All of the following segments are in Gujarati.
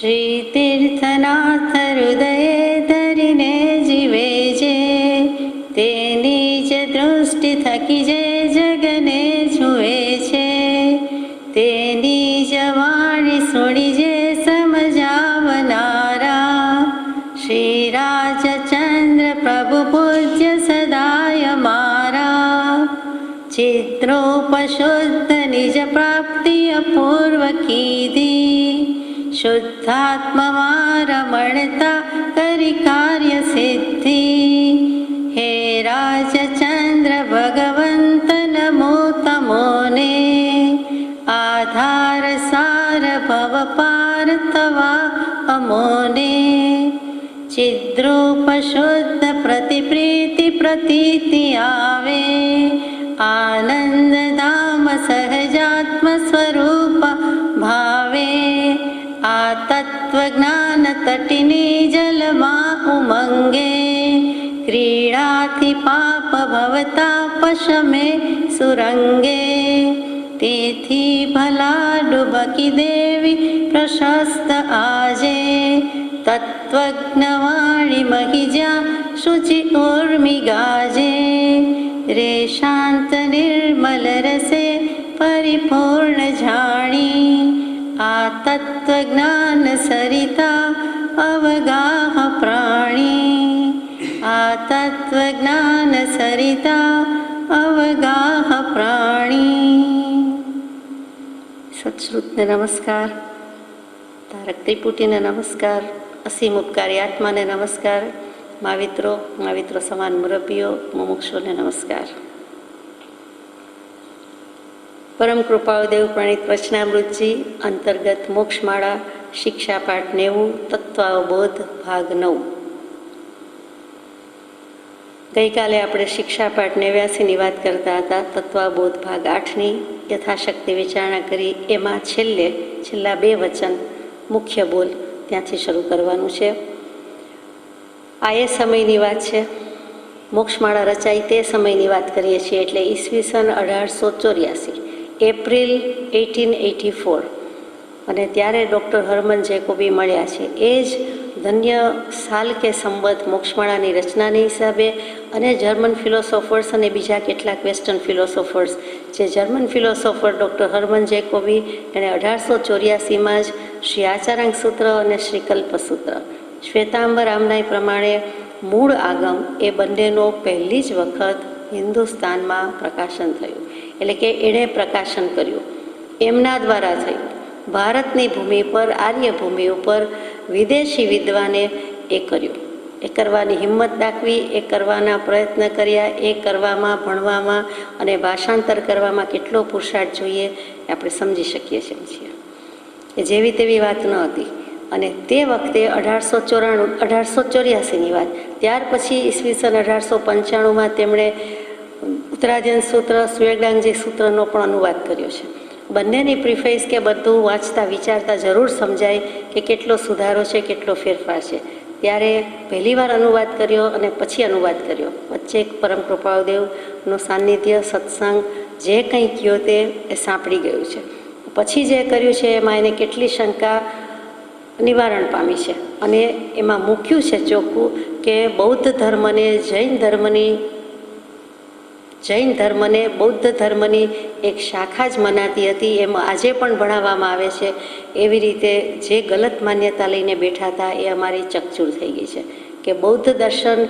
શ્રી તીર્થનાથ હૃદયે ધરીને જીવે છે, તેની જ દૃષ્ટિ થકી જે જગને જુએ છે, તેની જ વાણી સુણી જે સમજાવનારા શ્રી રાજચંદ્ર પ્રભુ પૂજ્ય સદાય મારા. ચિત્રોપશુદ્ધ નિજ પ્રાપ્તિ અપૂર્વ કીધી, શુદ્ધાત્મમાં રમણતા કરી કાર્ય સિદ્ધિ. હે રાજચંદ્ર ભગવંત નમો તમોને, આધાર સાર ભવ પાર થવા અમોને. ચિદ્રૂપ શુદ્ધ પ્રતિપ્રીતિ પ્રતીતિ આવે, આનંદ ધામ સહજાત્મ સ્વરૂપ ભાવે. આ તત્વજ્ઞાન તટીની જલમાં ઉમંગે, ક્રીડાથી પાપ ભવતાપ શમે સુરંગે. તેથી ભલા ડુબકી દેવી પ્રશસ્ત આજે, તત્વજ્ઞવાણી મહી જ્યાં શુચિ ઉર્મિ ગાજે. રે શાંત નિર્મલ રસે પરિપૂર્ણ જાણી, આ તત્વજ્ઞાન સરિતા અવગાહ પ્રાણી. આ તત્વજ્ઞાન સરિતા અવગાહ પ્રાણી. સત્શ્રુતને નમસ્કાર, તારક ત્રિપુટીને નમસ્કાર, અસીમ ઉપકારી આત્માને નમસ્કાર, માવિત્રો સમાન મુરબ્બીઓ મુમુક્ષોને નમસ્કાર. પરમ કૃપાળુ દેવ પ્રણીત વચનામૃતજી અંતર્ગત મોક્ષમાળા શિક્ષાપાઠ 90 તત્વાવબોધ ભાગ 9. ગઈકાલે આપણે શિક્ષાપાઠ 89ની વાત કરતા હતા. તત્વાબોધ ભાગ 8ની યથાશક્તિ વિચારણા કરી. એમાં છેલ્લા 2 વચન મુખ્ય બોલ ત્યાંથી શરૂ કરવાનું છે. આ એ સમયની વાત છે, મોક્ષમાળા રચાઈ તે સમયની વાત કરીએ છીએ, એટલે ઈસવીસન 1884, એપ્રિલ 1884. અને ત્યારે ડૉક્ટર હરમન જેકોબી મળ્યા છે. એ જ ધન્ય સાલ કે સંવત મોક્ષમાળાની રચનાની હિસાબે, અને જર્મન ફિલોસોફર્સ અને બીજા કેટલાક વેસ્ટર્ન ફિલોસોફર્સ, જે German philosopher doctor Harman Jacobi, એણે 1884માં જ શ્રી આચારાંગ સૂત્ર અને શ્રી કલ્પસૂત્ર, શ્વેતાંબર આમનાય પ્રમાણે મૂળ આગમ, એ બંનેનો પહેલી જ વખત હિન્દુસ્તાનમાં પ્રકાશન થયું. એટલે કે એણે પ્રકાશન કર્યું, એમના દ્વારા થયું. ભારતની ભૂમિ પર, આર્ય ભૂમિ ઉપર વિદેશી વિદ્વાને એ કર્યું. એ કરવાની હિંમત દાખવી, એ કરવાના પ્રયત્ન કર્યા. એ કરવામાં, ભણવામાં અને ભાષાંતર કરવામાં કેટલો પુરુષાર્થ જોઈએ એ આપણે સમજી શકીએ છીએ. એ જેવી તેવી વાત ન હતી. અને તે વખતે 1884ની વાત. ત્યાર પછી ઈસવીસન 1895માં તેમણે ઉત્તરાધ્યન સૂત્ર, સ્વેગાંગજી સૂત્રનો પણ અનુવાદ કર્યો છે. બંનેની પ્રિફેસ કે બધું વાંચતા વિચારતા જરૂર સમજાય કે કેટલો સુધારો છે, કેટલો ફેરફાર છે. ત્યારે પહેલીવાર અનુવાદ કર્યો અને પછી અનુવાદ કર્યો. વચ્ચે એક પરમ કૃપાળુદેવનું સાનિધ્ય, સત્સંગ, જે કંઈ કહ્યો તે એ સાંપડી ગયું છે. પછી જે કર્યું છે એમાં એને કેટલી શંકા નિવારણ પામી છે. અને એમાં મૂક્યું છે ચોખ્ખું કે બૌદ્ધ ધર્મને બૌદ્ધ ધર્મની એક શાખા જ મનાતી હતી, એમ આજે પણ ભણાવવામાં આવે છે. એવી રીતે જે ગલત માન્યતા લઈને બેઠા હતા એ અમારી ચકચૂર થઈ ગઈ છે કે બૌદ્ધ દર્શન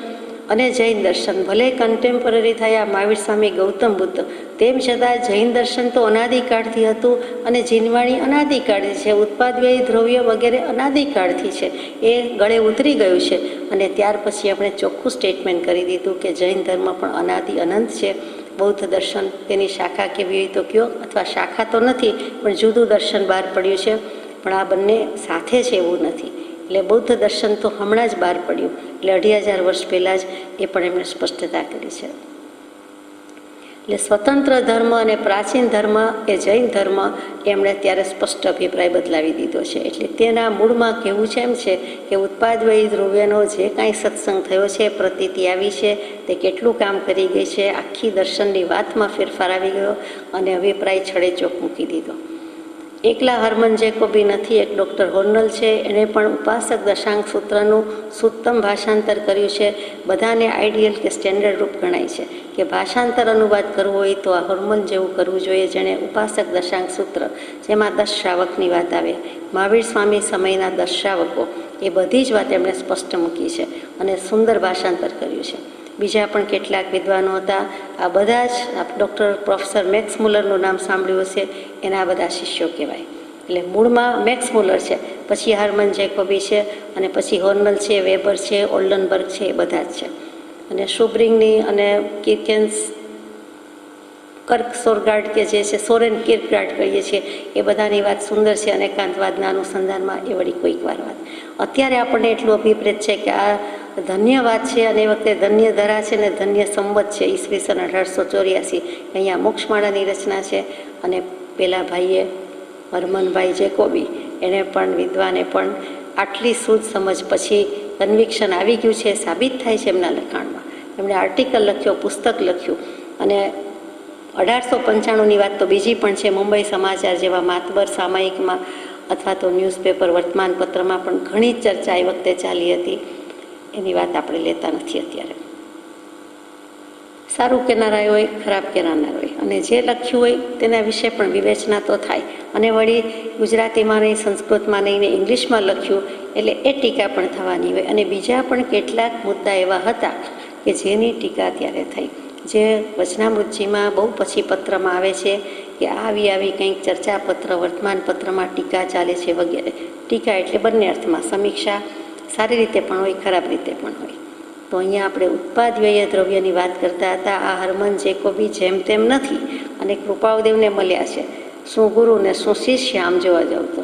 અને જૈન દર્શન ભલે કન્ટેમ્પરરી થયા મહાવીર સ્વામી, ગૌતમ બુદ્ધ, તેમ છતાં જૈન દર્શન તો અનાદિકાળથી હતું અને જીનવાણી અનાદિકાળથી છે, ઉત્પાદ વ્યય દ્રવ્ય વગેરે અનાદિકાળથી છે. એ ગળે ઉતરી ગયું છે. અને ત્યાર પછી આપણે ચોખ્ખું સ્ટેટમેન્ટ કરી દીધું કે જૈન ધર્મ પણ અનાદિ અનંત છે. બૌદ્ધ દર્શન તેની શાખા કેવી હોય તો કયો, અથવા શાખા તો નથી પણ જુદું દર્શન બહાર પડ્યું છે, પણ આ બંને સાથે છે એવું નથી. એટલે બૌદ્ધ દર્શન તો હમણાં જ બહાર પડ્યું, એટલે 2500 વર્ષ પહેલાં જ એ પણ એમણે સ્પષ્ટતા કરી છે. એટલે સ્વતંત્ર ધર્મ અને પ્રાચીન ધર્મ એ જૈન ધર્મ, એમણે ત્યારે સ્પષ્ટ અભિપ્રાય બદલાવી દીધો છે. એટલે તેના મૂળમાં કહેવું છે એમ છે કે ઉત્પાદ વય દ્રવ્યનો જે કાંઈ સત્સંગ થયો છે, પ્રતીતિ આવી છે, તે કેટલું કામ કરી ગઈ છે. આખી દર્શનની વાતમાં ફેરફાર આવી ગયો અને અભિપ્રાય છડે ચોક મૂકી દીધો. એકલા હરમન જેકોબી નથી, એક ડૉક્ટર હોર્નલ છે, એણે પણ ઉપાસક દશાંક સૂત્રનું સુત્તમ ભાષાંતર કર્યું છે. બધાને આઈડિયલ કે સ્ટેન્ડર્ડ રૂપ ગણાય છે કે ભાષાંતર અનુવાદ કરવો હોય તો આ હોર્મન જેવું કરવું જોઈએ, જેણે ઉપાસક દશાંક સૂત્ર, જેમાં 10 શ્રાવકની વાત આવે, મહાવીર સ્વામી સમયના 10 શ્રાવકો, એ બધી જ વાત એમણે સ્પષ્ટ મૂકી છે અને સુંદર ભાષાંતર કર્યું છે. બીજા પણ કેટલાક વિદ્વાનો હતા. આ બધા જ ડૉક્ટર પ્રોફેસર મેક્સ મુલરનું નામ સાંભળ્યું હશે, એના બધા શિષ્યો કહેવાય. એટલે મૂળમાં મેક્સ મુલર છે, પછી હરમન જેકોબી છે, અને પછી હોર્નલ છે, વેબર છે, ઓલ્ડનબર્ગ છે, એ બધા જ છે. અને શુબ્રિંગની અને કિર્કેન્સ કર્કસોરગાર્ડ કે જે છે, સોરેન કિર્કગાર્ડ કહીએ છીએ, એ બધાની વાત સુંદર છે. અને એકાંતવાદના અનુસંધાનમાં એ વળી કોઈક વાર વાત. અત્યારે આપણને એટલું અભિપ્રેત છે કે આ ધન્યવાદ છે, અને એ વખતે ધન્ય ધરા છે ને ધન્ય સંવત છે, ઈસવીસન 1884. અહીંયા મોક્ષમાળાની રચના છે. અને પેલા ભાઈએ હરમનભાઈ જેકોબી, એણે પણ વિદ્વાને પણ આટલી સૂઝ સમજ પછી કન્વિક્શન આવી ગયું છે, સાબિત થાય છે એમના લખાણમાં. એમણે આર્ટિકલ લખ્યો, પુસ્તક લખ્યું. અને 1895ની વાત તો બીજી પણ છે. મુંબઈ સમાચાર જેવા માતબર સામાયિકમાં અથવા તો ન્યૂઝપેપર વર્તમાનપત્રમાં પણ ઘણી ચર્ચા એ વખતે ચાલી હતી. એની વાત આપણે લેતા નથી અત્યારે. સારું કહેનારા હોય, ખરાબ કહેનારા હોય, અને જે લખ્યું હોય તેના વિશે પણ વિવેચના તો થાય. અને વળી ગુજરાતીમાં નહીં, સંસ્કૃતમાં નહીં ને ઇંગ્લિશમાં લખ્યું એટલે એ ટીકા પણ થવાની હોય. અને બીજા પણ કેટલાક મુદ્દા એવા હતા કે જેની ટીકા ત્યારે થઈ, જે વચનામૃતજીમાં બહુ પછી પત્રમાં આવે છે કે આવી કંઈક ચર્ચાપત્ર, વર્તમાનપત્રમાં ટીકા ચાલે છે વગેરે. ટીકા એટલે બંને અર્થમાં, સમીક્ષા સારી રીતે પણ હોય, ખરાબ રીતે પણ હોય. તો અહીંયા આપણે ઉત્પાદ વ્યય દ્રવ્યની વાત કરતા હતા. આ હરમન જેકોબી જેમ તેમ નથી, અને કૃપાળદેવને મળ્યા છે. શું ગુરુ ને શું શિષ્ય આમ જોવા જાવ તો.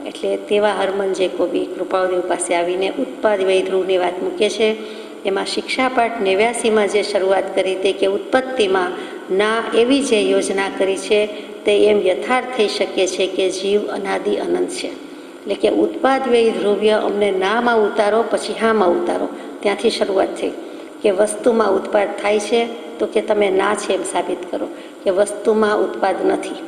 એટલે તેવા હરમન જેકોબી કૃપાળદેવ પાસે આવીને ઉત્પાદ વ્યય ધ્રુવની વાત મૂકે છે. એમાં શિક્ષાપાઠ 89માં જે શરૂઆત કરી તે કે ઉત્પત્તિમાં ના એવી જે યોજના કરી છે તે એમ યથાર્થ થઈ શકે છે કે જીવ અનાદિ અનંત છે. એટલે કે ઉત્પાદ વ્યય ધ્રુવ્ય અમને નામાં ઉતારો, પછી હામાં ઉતારો. ત્યાંથી શરૂઆત થઈ કે વસ્તુમાં ઉત્પાદ થાય છે તો કે તમે ના છે એમ સાબિત કરો, કે વસ્તુમાં ઉત્પાદ નથી,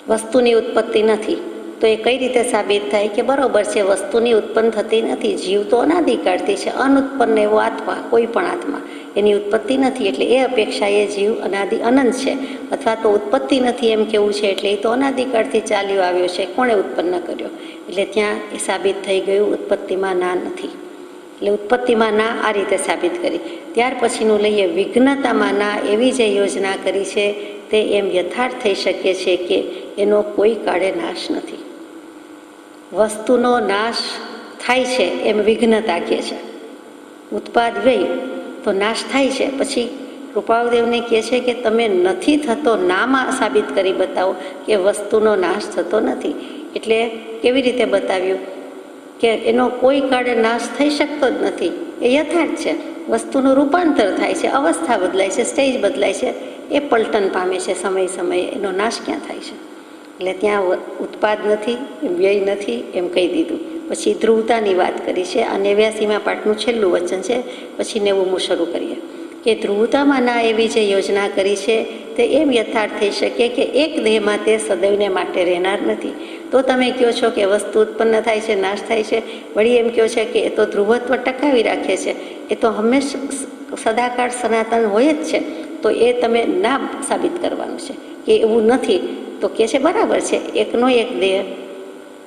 વસ્તુની ઉત્પત્તિ નથી. તો એ કઈ રીતે સાબિત થાય કે બરોબર છે, વસ્તુની ઉત્પન્ન થતી નથી, જીવ તો અનાદિકાળથી છે, અનુત્પન્ન એવો આત્મા, કોઈ પણ આત્મા, એની ઉત્પત્તિ નથી. એટલે એ અપેક્ષા એ જીવ અનાદિ અનંત છે. અથવા તો ઉત્પત્તિ નથી એમ કેવું છે એટલે એ તો અનાદિકાળથી ચાલ્યો આવ્યો છે, કોણે ઉત્પન્ન કર્યો. એટલે ત્યાં એ સાબિત થઈ ગયું ઉત્પત્તિમાં ના નથી. એટલે ઉત્પત્તિમાં ના આ રીતે સાબિત કરી. ત્યાર પછીનું લઈએ વિઘ્નતામાં ના એવી જે યોજના કરી છે તે એમ યથાર્થ થઈ શકે છે કે એનો કોઈ કાળે નાશ નથી. વસ્તુનો નાશ થાય છે એમ વિઘ્નતા કહે છે. ઉત્પાદ વ્યય તો નાશ થાય છે, પછી કૃપાળદેવને કહે છે કે તમે નથી થતો નામાં સાબિત કરી બતાવો કે વસ્તુનો નાશ થતો નથી. એટલે કેવી રીતે બતાવ્યું કે એનો કોઈ કાળે નાશ થઈ શકતો જ નથી, એ યથાર્થ છે. વસ્તુનું રૂપાંતર થાય છે, અવસ્થા બદલાય છે, સ્ટેજ બદલાય છે, એ પલટન પામે છે સમયે, એનો નાશ ક્યાં થાય છે. એટલે ત્યાં ઉત્પાદ નથી, વ્યય નથી એમ કહી દીધું. પછી ધ્રુવતાની વાત કરી છે. આ 89મા પાઠનું છેલ્લું વચન છે. પછી 90મું શરૂ કરીએ કે ધ્રુવતામાં ના એવી જે યોજના કરી છે તે એમ યથાર્થ થઈ શકે કે એક દેહમાં તે સદૈવને માટે રહેનાર નથી. તો તમે કહો છો કે વસ્તુ ઉત્પન્ન થાય છે, નાશ થાય છે, વળી એમ કહો છે કે એ તો ધ્રુવત્વ ટકાવી રાખે છે, એ તો હંમેશા સદાકાળ સનાતન હોય જ છે. તો એ તમે ના સાબિત કરવાનું છે કે એવું નથી. તો કહે છે બરાબર છે, એકનો એક દેહ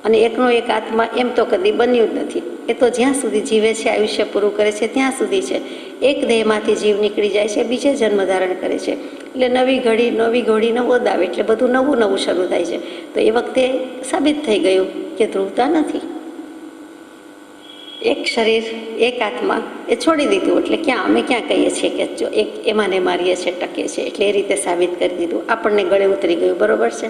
અને એકનો એક આત્મા એમ તો કદી બન્યું જ નથી. એ તો જ્યાં સુધી જીવે છે, આયુષ્ય પૂરું કરે છે ત્યાં સુધી છે. એક દેહમાંથી જીવ નીકળી જાય છે, બીજે જન્મ ધારણ કરે છે. એટલે નવી ઘડી નવો દાવ, એટલે બધું નવું શરૂ થાય છે. તો એ વખતે સાબિત થઈ ગયું કે ધ્રુવતા નથી. એક શરીર, એક આત્મા એ છોડી દીધું. એટલે અમે ક્યાં કહીએ છીએ કે જો એક એમાંને મારીએ છીએ, ટકે છે. એટલે એ રીતે સાબિત કરી દીધું, આપણને ગળે ઉતરી ગયું. બરોબર છે.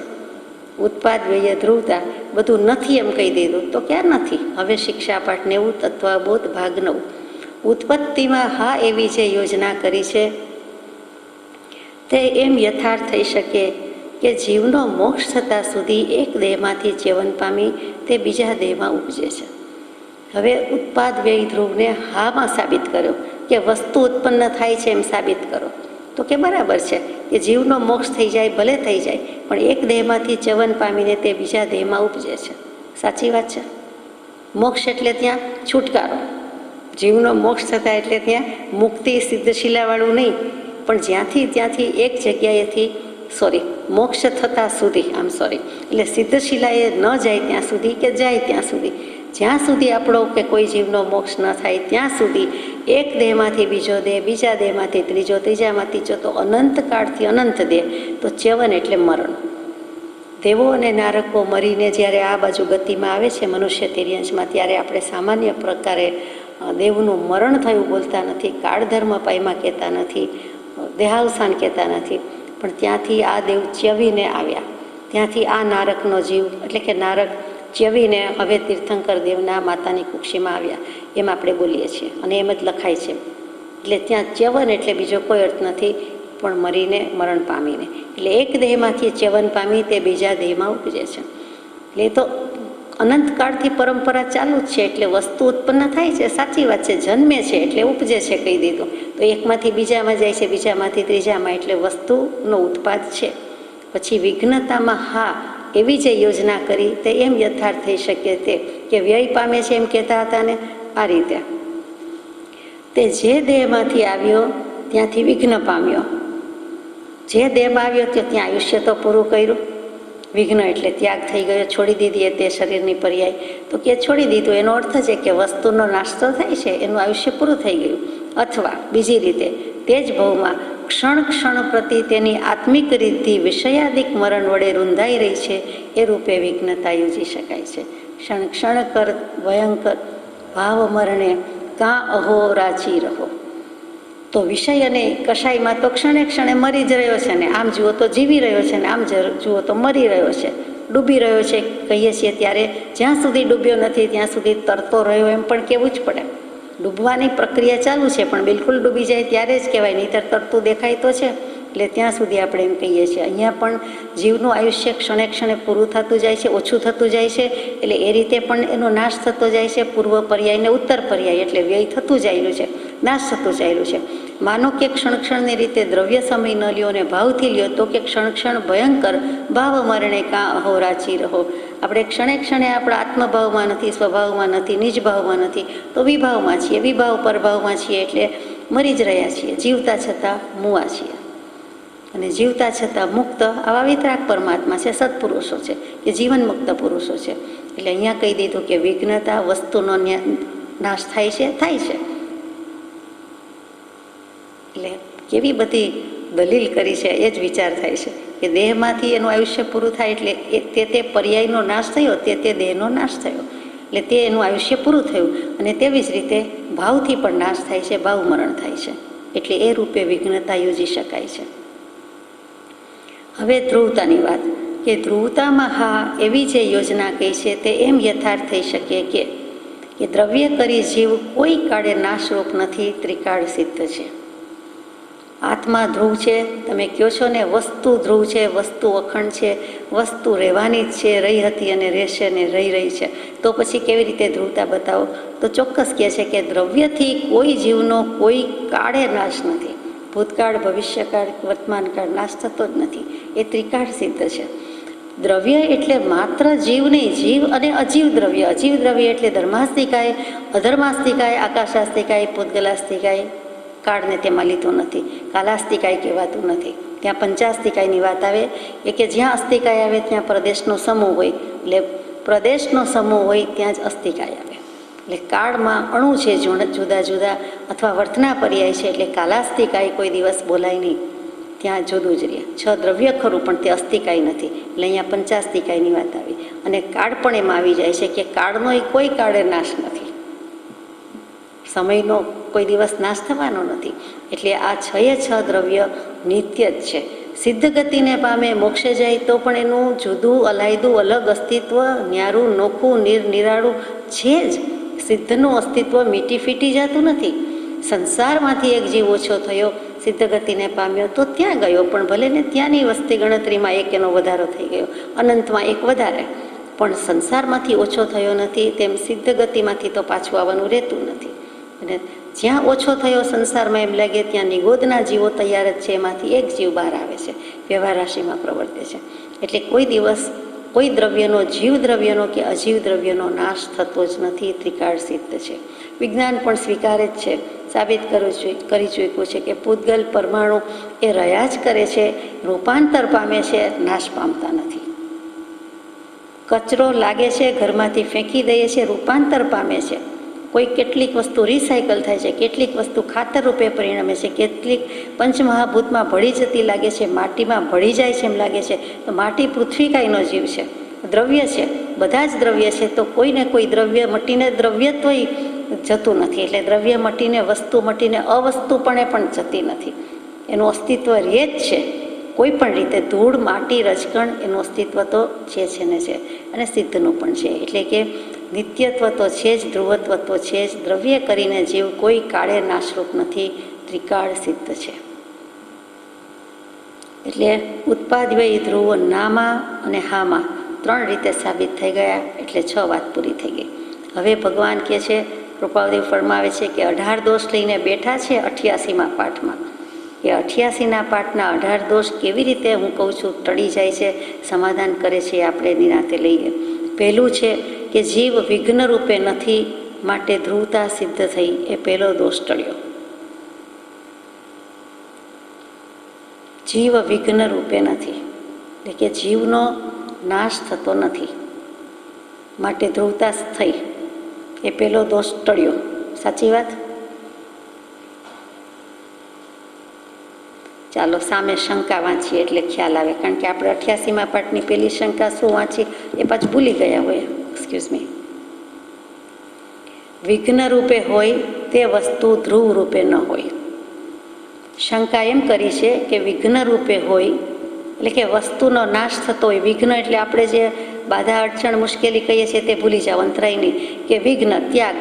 ઉત્પાદ વ્યય ધ્રુવતા બધું નથી એમ કહી દીધું. તો ક્યાં નથી? હવે શિક્ષાપાઠ 90 તત્વબોધ ભાગ 9. ઉત્પત્તિમાં હા એવી જે યોજના કરી છે તે એમ યથાર્થ થઈ શકે કે જીવનો મોક્ષ થતાં સુધી એક દેહમાંથી જીવન પામી તે બીજા દેહમાં ઉપજે છે. હવે ઉત્પાદ વ્યય ધ્રુવને હામાં સાબિત કર્યો કે વસ્તુ ઉત્પન્ન થાય છે એમ સાબિત કરો. તો કે બરાબર છે કે જીવનો મોક્ષ થઈ જાય, ભલે થઈ જાય, પણ પણ એક દેહમાંથી ચ્યવન પામીને તે બીજા દેહમાં ઉપજે છે. સાચી વાત છે. મોક્ષ એટલે ત્યાં છુટકારો, જીવનો મોક્ષ થતા એટલે ત્યાં મુક્તિ સિદ્ધશિલાવાળું નહીં, પણ ત્યાંથી એક જગ્યાએથી મોક્ષ થતા સુધી એટલે સિદ્ધશિલાએ ન જાય ત્યાં સુધી કે જાય ત્યાં સુધી, જ્યાં સુધી આપણો કે કોઈ જીવનો મોક્ષ ન થાય ત્યાં સુધી એક દેહમાંથી બીજો દેહ, બીજા દેહમાંથી ત્રીજો, ત્રીજામાંથી ચોથો, અનંત કાળથી અનંત દેહ. તો ચ્યવન એટલે મરણ. દેવો અને નારકો મરીને જ્યારે આ બાજુ ગતિમાં આવે છે મનુષ્ય તિર્યંશમાં, ત્યારે આપણે સામાન્ય પ્રકારે દેવનું મરણ થયું બોલતા નથી, કાળધર્મ પાયમાં કહેતા નથી, દેહાવસાન કહેતા નથી, પણ ત્યાંથી આ દેવ ચ્યવીને આવ્યા, ત્યાંથી આ નારકનો જીવ એટલે કે નારક ચ્યવીને હવે તીર્થંકર દેવના માતાની કુક્ષીમાં આવ્યા, એમ આપણે બોલીએ છીએ અને એમ જ લખાય છે. એટલે ત્યાં ચ્યવન એટલે બીજો કોઈ અર્થ નથી, પણ મરીને મરણ પામીને, એટલે એક દેહમાંથી ચ્યવન પામી તે બીજા દેહમાં ઉપજે છે. એટલે તો અનંતકાળથી પરંપરા ચાલુ જ છે, એટલે વસ્તુ ઉત્પન્ન થાય છે. સાચી વાત છે, જન્મે છે એટલે ઉપજે છે કહી દીધું, તો એકમાંથી બીજામાં જાય છે, બીજામાંથી ત્રીજામાં, એટલે વસ્તુનો ઉત્પાદ છે. પછી વિઘ્નતામાં હા એવી જે યોજના કરી તે એમ યથાર્થ થઈ શકે તે કે વ્યય પામે છે એમ કહેતા હતા ને, આ રીતે તે જે દેહમાંથી આવ્યો ત્યાંથી વિઘ્ન પામ્યો, જે દેહમાં આવ્યો ત્યાં આયુષ્ય તો પૂરું કર્યું. વિઘ્ન એટલે ત્યાગ થઈ ગયો, છોડી દીધી તે શરીરની પર્યાય, તો કે છોડી દીધું એનો અર્થ છે કે વસ્તુનો નાશ તો થાય છે, એનું આયુષ્ય પૂરું થઈ ગયું. અથવા બીજી રીતે તે જ ભવમાં ક્ષણ ક્ષણ પ્રતિ તેની આત્મિક રીતિ વિષયાદિક મરણ વડે રૂંધાઈ રહી છે, એ રૂપે વિઘ્નતા યોજી શકાય છે. ક્ષણ ક્ષણ કર ભયંકર ભાવ મરણે કાં અહો રાજી રહો. તો વિષય અને કશાયમાં તો ક્ષણે ક્ષણે મરી જ રહ્યો છે ને, આમ જુઓ તો જીવી રહ્યો છે ને, આમ જુઓ તો મરી રહ્યો છે, ડૂબી રહ્યો છે કહીએ છીએ ત્યારે જ્યાં સુધી ડૂબ્યો નથી ત્યાં સુધી તરતો રહ્યો એમ પણ કહેવું જ પડે. ડૂબવાની પ્રક્રિયા ચાલુ છે, પણ બિલકુલ ડૂબી જાય ત્યારે જ કહેવાય, નહીંતર તરતું દેખાય તો છે. એટલે ત્યાં સુધી આપણે એમ કહીએ છીએ. અહીંયા પણ જીવનું આયુષ્ય ક્ષણે ક્ષણે પૂરું થતું જાય છે, ઓછું થતું જાય છે, એટલે એ રીતે પણ એનો નાશ થતો જાય છે. પૂર્વ પર્યાય ને ઉત્તર પર્યાય એટલે વ્યય થતું જાયેલું છે, નાશ થતું જાયેલું છે. માનો કે ક્ષણ ક્ષણની રીતે દ્રવ્ય સમય ન લ્યો અને ભાવથી લ્યો તો કે ક્ષણ ક્ષણ ભયંકર ભાવ મરણે કાં અહોરાચી રહો. આપણે ક્ષણે ક્ષણે આપણા આત્મભાવમાં નથી, સ્વભાવમાં નથી, નિજ ભાવમાં નથી, તો વિભાવમાં છીએ, વિભાવ પરભાવમાં છીએ, એટલે મરી જ રહ્યા છીએ, જીવતા છતાં મુવા છીએ. અને જીવતા છતાં મુક્ત આવા વિતરાગ પરમાત્મા છે, સત્પુરુષો છે, કે જીવન મુક્ત પુરુષો છે. એટલે અહીંયા કહી દીધું કે વિઘ્નતા વસ્તુનો નાશ થાય છે, થાય છે. એટલે કેવી બધી દલીલ કરી છે એ જ વિચાર થાય છે કે દેહમાંથી એનું આયુષ્ય પૂરું થાય એટલે તે પર્યાયનો નાશ થયો, તે દેહનો નાશ થયો, એટલે તે એનું આયુષ્ય પૂરું થયું. અને તેવી જ રીતે ભાવથી પણ નાશ થાય છે, ભાવ મરણ થાય છે, એટલે એ રૂપે વિઘ્નતા યોજી શકાય છે. હવે ધ્રુવતાની વાત, કે ધ્રુવતામાં હા એવી જે યોજના કહી છે તે એમ યથાર્થ થઈ શકે કે દ્રવ્ય કરી જીવ કોઈ કાળે નાશરૂપ નથી, ત્રિકાળ સિદ્ધ છે. આત્મા ધ્રુવ છે, તમે કહો છો ને, વસ્તુ ધ્રુવ છે, વસ્તુ અખંડ છે, વસ્તુ રહેવાની જ છે, રહી હતી અને રહેશે ને રહી છે, તો પછી કેવી રીતે ધ્રુવતા બતાવો? તો ચોક્કસ કહે છે કે દ્રવ્યથી કોઈ જીવનો કોઈ કાળે નાશ નથી, ભૂતકાળ, ભવિષ્યકાળ, વર્તમાનકાળ નાશ થતો જ નથી, એ ત્રિકાળ સિદ્ધ છે. દ્રવ્ય એટલે માત્ર જીવ નહીં, જીવ અને અજીવ દ્રવ્ય. અજીવ દ્રવ્ય એટલે ધર્માસ્તિકાય, અધર્માસ્તિકાય, આકાશાસ્તિકાય, પૂતગલાસ્તિકાય, કાળને તેમાં લીધો નથી, કાલાસ્તિકાય કહેવાતું નથી. ત્યાં પંચાસ્તિકાયની વાત આવે કે જ્યાં અસ્તિકાય આવે ત્યાં પ્રદેશનો સમૂહ હોય, એટલે પ્રદેશનો સમૂહ હોય ત્યાં જ અસ્તિકાય આવે. એટલે કાળમાં અણુ છે જુદા જુદા, અથવા વર્તના પર્યાય છે, એટલે કાલાસ્તિકાય કોઈ દિવસ બોલાય નહીં, ત્યાં જુદું જ રહે. છ દ્રવ્ય ખરું પણ તે અસ્તિકાય નથી, એટલે અહીંયા પંચાસ્તિકાયની વાત આવી. અને કાળ પણ એમાં આવી જાય છે કે કાળનો કોઈ કાળે નાશ નથી, સમયનો કોઈ દિવસ નાશ થવાનો નથી. એટલે આ છ દ્રવ્ય નિત્ય જ છે. સિદ્ધ ગતિને પામે, મોક્ષે જાય તો પણ એનું જુદું, અલાયદું, અલગ અસ્તિત્વ, ન્યારું, નોખું, નિરાળું છે જ. સિદ્ધનું અસ્તિત્વ મીટી ફીટી જતું નથી. સંસારમાંથી એક જીવ ઓછો થયો, સિદ્ધ ગતિને પામ્યો તો ત્યાં ગયો, પણ ભલે ને ત્યાંની વસ્તી ગણતરીમાં એક એનો વધારો થઈ ગયો, અનંતમાં એક વધારે, પણ સંસારમાંથી ઓછો થયો નથી. તેમ સિદ્ધ ગતિમાંથી તો પાછું આવવાનું રહેતું નથી. અને જ્યાં ઓછો થયો સંસારમાં એમ લાગે ત્યાં નિગોદના જીવો તૈયાર જ છે, એમાંથી એક જીવ બહાર આવે છે, વ્યવહાર રાશિમાં પ્રવર્તે છે. એટલે કોઈ દિવસ કોઈ દ્રવ્યનો, જીવ દ્રવ્યનો કે અજીવ દ્રવ્યનો નાશ થતો જ નથી, ત્રિકાળ સિદ્ધ છે. વિજ્ઞાન પણ સ્વીકારે જ છે, સાબિત કરી ચૂક્યું છે કે પૂતગલ પરમાણુ એ રહ્યા જ કરે છે, રૂપાંતર પામે છે, નાશ પામતા નથી. કચરો લાગે છે, ઘરમાંથી ફેંકી દઈએ છીએ, રૂપાંતર પામે છે. કોઈ કેટલીક વસ્તુ રિસાયકલ થાય છે, કેટલીક વસ્તુ ખાતર રૂપે પરિણમે છે, કેટલીક પંચમહાભૂતમાં ભળી જતી લાગે છે, માટીમાં ભળી જાય છે એમ લાગે છે. તો માટી પૃથ્વી કાંઈનો જીવ છે, દ્રવ્ય છે, બધા જ દ્રવ્ય છે. તો કોઈને કોઈ દ્રવ્ય મટીને દ્રવ્યત્વ જતું નથી. એટલે દ્રવ્ય મટીને, વસ્તુ મટીને અવસ્તુપણે પણ જતી નથી, એનું અસ્તિત્વ રહે જ છે. કોઈ પણ રીતે ધૂળ, માટી, રજકણ એનું અસ્તિત્વ તો છે ને છે, અને સિદ્ધનું પણ છે. એટલે કે નિત્યત્વ તો છે જ, ધ્રુવત્વ તો છે જ. દ્રવ્ય કરીને જીવ કોઈ કાળે નાશરૂપ નથી, ત્રિકાળ સિદ્ધ છે. એટલે ઉત્પાદવ્ય ધ્રુવ નામાં અને હામાં 3 રીતે સાબિત થઈ ગયા. એટલે 6 વાત પૂરી થઈ ગઈ. હવે ભગવાન કહે છે, કૃપાદેવ ફરમાવે છે કે 18 દોષ લઈને બેઠા છે 88મા પાઠમાં. એ 88ના પાઠના 18 દોષ કેવી રીતે હું કહું છું ટળી જાય છે, સમાધાન કરે છે, એ આપણે નિરાંતે લઈએ. પહેલું છે કે જીવ વિઘ્ન રૂપે નથી, માટે ધ્રુવતા સિદ્ધ થઈ, એ પહેલો દોષ ટળ્યો. જીવ વિઘ્ન રૂપે નથી, એટલે કે જીવનો નાશ થતો નથી, માટે ધ્રુવતા થઈ, એ પહેલો દોષ ટળ્યો. સાચી વાત? ચાલો સામે શંકા વાંચીએ એટલે ખ્યાલ આવે, કારણ કે આપણે 88મા પાઠની પહેલી શંકા શું વાંચી એ પાછું ભૂલી ગયા હોય. Excuse me. વિઘ્ન રૂપે હોય તે વસ્તુ ધ્રુવ રૂપે ન હોય. શંકા એમ કરી છે કે વિઘ્ન રૂપે હોય એટલે કે વસ્તુનો નાશ થતો હોય. વિઘ્ન એટલે આપણે જે બાધા, અડચણ, મુશ્કેલી કહીએ છીએ તે ભૂલી જાઓ, અંતરાયની. કે વિઘ્ન, ત્યાગ,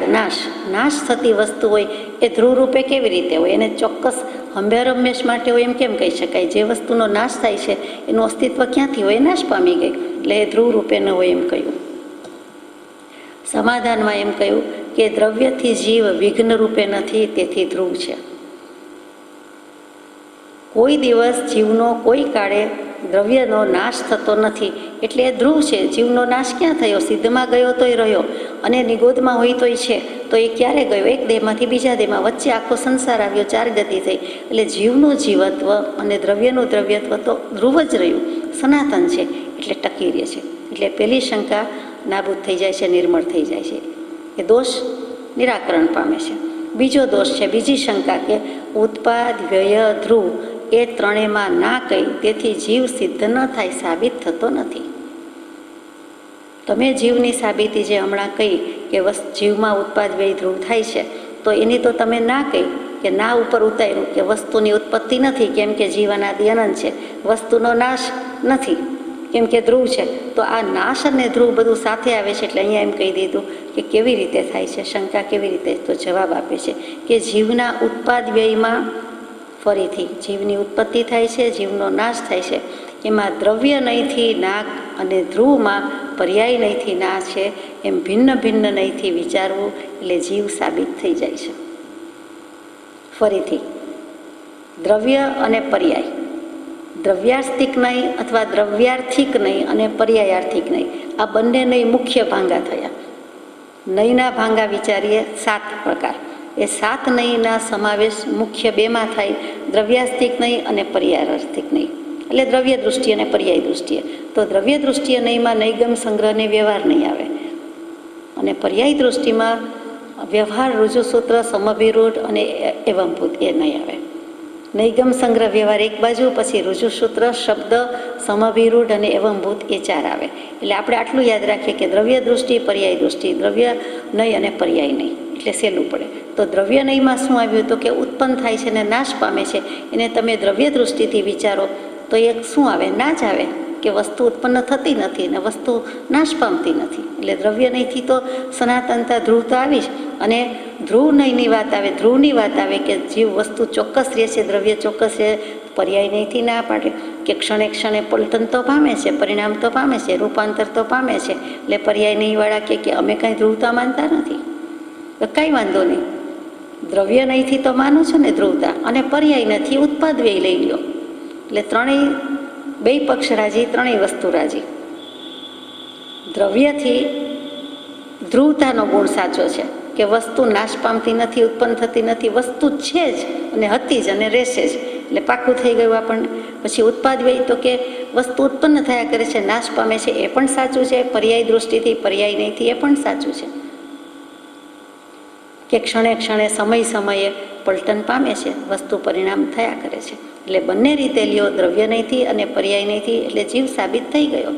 નાશ થતી વસ્તુ હોય એ ધ્રુવ રૂપે કેવી રીતે હોય? એને ચોક્કસ હંમેશ માટે હોય એમ કેમ કહી શકાય? જે વસ્તુનો નાશ થાય છે એનું અસ્તિત્વ ક્યાંથી હોય? નાશ પામી ગઈ, એટલે એ ધ્રુવ રૂપે ન હોય એમ કહ્યું. સમાધાનમાં એમ કહ્યું કે દ્રવ્યથી જીવ વિઘ્ન રૂપે નથી, તેથી ધ્રુવ છે. કોઈ દિવસ જીવનો કોઈ કાળે દ્રવ્યનો નાશ થતો નથી, એટલે એ ધ્રુવ છે. જીવનો નાશ ક્યાં થયો? સિદ્ધમાં ગયો તોય રહ્યો, અને નિગોદમાં હોય તોય છે. તો એ ક્યારે ગયો? એક દેહમાંથી બીજા દેહમાં, વચ્ચે આખો સંસાર આવ્યો, 4 ગતિ થઈ. એટલે જીવનું જીવત્વ અને દ્રવ્યનું દ્રવ્યત્વ તો ધ્રુવ જ રહ્યું, સનાતન છે, એટલે ટકી રહે છે. એટલે પહેલી શંકા નાબૂદ થઈ જાય છે, નિર્મળ થઈ જાય છે, એ દોષ નિરાકરણ પામે છે. બીજો દોષ છે, બીજી શંકા કે ઉત્પાદ, વ્યય, ધ્રુવ એ ત્રણેયમાં ના કહી, તેથી જીવ સિદ્ધ ન થાય, સાબિત થતો નથી. તમે જીવની સાબિતી જે હમણાં કહી કે જીવમાં ઉત્પાદ, વ્યય, ધ્રુવ થાય છે, તો એની તો તમે ના કહી કે ના ઉપર ઉતાર્યું કે વસ્તુની ઉત્પત્તિ નથી, કેમ કે જીવ અનાદિ અનંત છે, વસ્તુનો નાશ નથી, કેમ કે ધ્રુવ છે. તો આ નાશ અને ધ્રુવ બધું સાથે આવે છે. એટલે અહીંયા એમ કહી દીધું કે કેવી રીતે થાય છે, શંકા કેવી રીતે? તો જવાબ આપે છે કે જીવના ઉત્પાદ વ્યયમાં ફરીથી જીવની ઉત્પત્તિ થાય છે, જીવનો નાશ થાય છે, એમાં દ્રવ્ય નહીંથી નાક અને ધ્રુવમાં પર્યાય નહીંથી ના છે, એમ ભિન્ન ભિન્ન નહીંથી વિચારવું, એટલે જીવ સાબિત થઈ જાય છે. ફરીથી દ્રવ્ય અને પર્યાય, દ્રવ્યાર્થિક નહીં અથવા દ્રવ્યાર્થિક નહીં અને પર્યાયાર્થિક નહીં, આ બંને નહીં મુખ્ય ભાંગા થયા. નહીંના ભાંગા વિચારીએ 7 પ્રકાર. એ 7 નહીંના સમાવેશ મુખ્ય 2માં થાય, દ્રવ્યાર્થિક નહીં અને પર્યાયાર્થિક નહીં. એટલે દ્રવ્ય દૃષ્ટિએ અને પર્યાય દૃષ્ટિએ. તો દ્રવ્ય દૃષ્ટિએ નહીંમાં નૈગમ સંગ્રહને વ્યવહાર નહીં આવે, અને પર્યાય દૃષ્ટિમાં વ્યવહાર, રુજુસૂત્ર, સમભિરૂઢ અને એવંભૂત એ નહીં આવે. નૈગમ સંગ્રહ વ્યવહાર એક બાજુ, પછી રુજુસૂત્ર, શબ્દ, સમભિરૂઢ અને એવંભૂત એ 4 આવે. એટલે આપણે આટલું યાદ રાખીએ કે દ્રવ્ય દૃષ્ટિ, પર્યાય દૃષ્ટિ, દ્રવ્ય નહીં અને પર્યાય નહીં, એટલે સહેલું પડે. તો દ્રવ્ય નહીંમાં શું આવ્યું? તો કે ઉત્પન્ન થાય છે અને નાશ પામે છે, એને તમે દ્રવ્ય દૃષ્ટિથી વિચારો તો એ શું આવે? ના જ આવે કે વસ્તુ ઉત્પન્ન થતી નથી અને વસ્તુ નાશ પામતી નથી. એટલે દ્રવ્ય નહીંથી તો સનાતનતા, ધ્રુવતા આવી જ. અને ધ્રુવ નહીંની વાત આવે, ધ્રુવની વાત આવે કે જીવ વસ્તુ ચોક્કસ રહે છે, દ્રવ્ય ચોક્કસ રહે, પર્યાય નહીંથી ના પાડે કે ક્ષણે ક્ષણે પલટન તો પામે છે, પરિણામ તો પામે છે, રૂપાંતર તો પામે છે. એટલે પર્યાય નહીંવાળા કે અમે કાંઈ ધ્રુવતા માનતા નથી, તો કાંઈ વાંધો નહીં. દ્રવ્ય નહીંથી તો માનું છો ને ધ્રુવતા, અને પર્યાય નથી, ઉત્પાદ વ્યય લઈ લો. એટલે ત્રણેય બે પક્ષ રાજી, ત્રણેય વસ્તુ રાજી. દ્રવ્યથી ધ્રુવતાનો ગુણ સાચો છે કે વસ્તુ નાશ પામતી નથી, ઉત્પન્ન થતી નથી, વસ્તુ છે જ અને હતી જ અને રહેશે જ, એટલે પાકું થઈ ગયું આપણને. પછી ઉત્પાદ વ્યય તો કે વસ્તુ ઉત્પન્ન થયા કરે છે, નાશ પામે છે, એ પણ સાચું છે. પર્યાય દૃષ્ટિથી, પર્યાય નહીંથી એ પણ સાચું છે કે ક્ષણે ક્ષણે, સમય સમયે પલટન પામે છે, વસ્તુ પરિણામ થયા કરે છે. એટલે બંને રીતે લ્યો, દ્રવ્ય નહીંથી અને પર્યાય નહીંથી, એટલે જીવ સાબિત થઈ ગયો.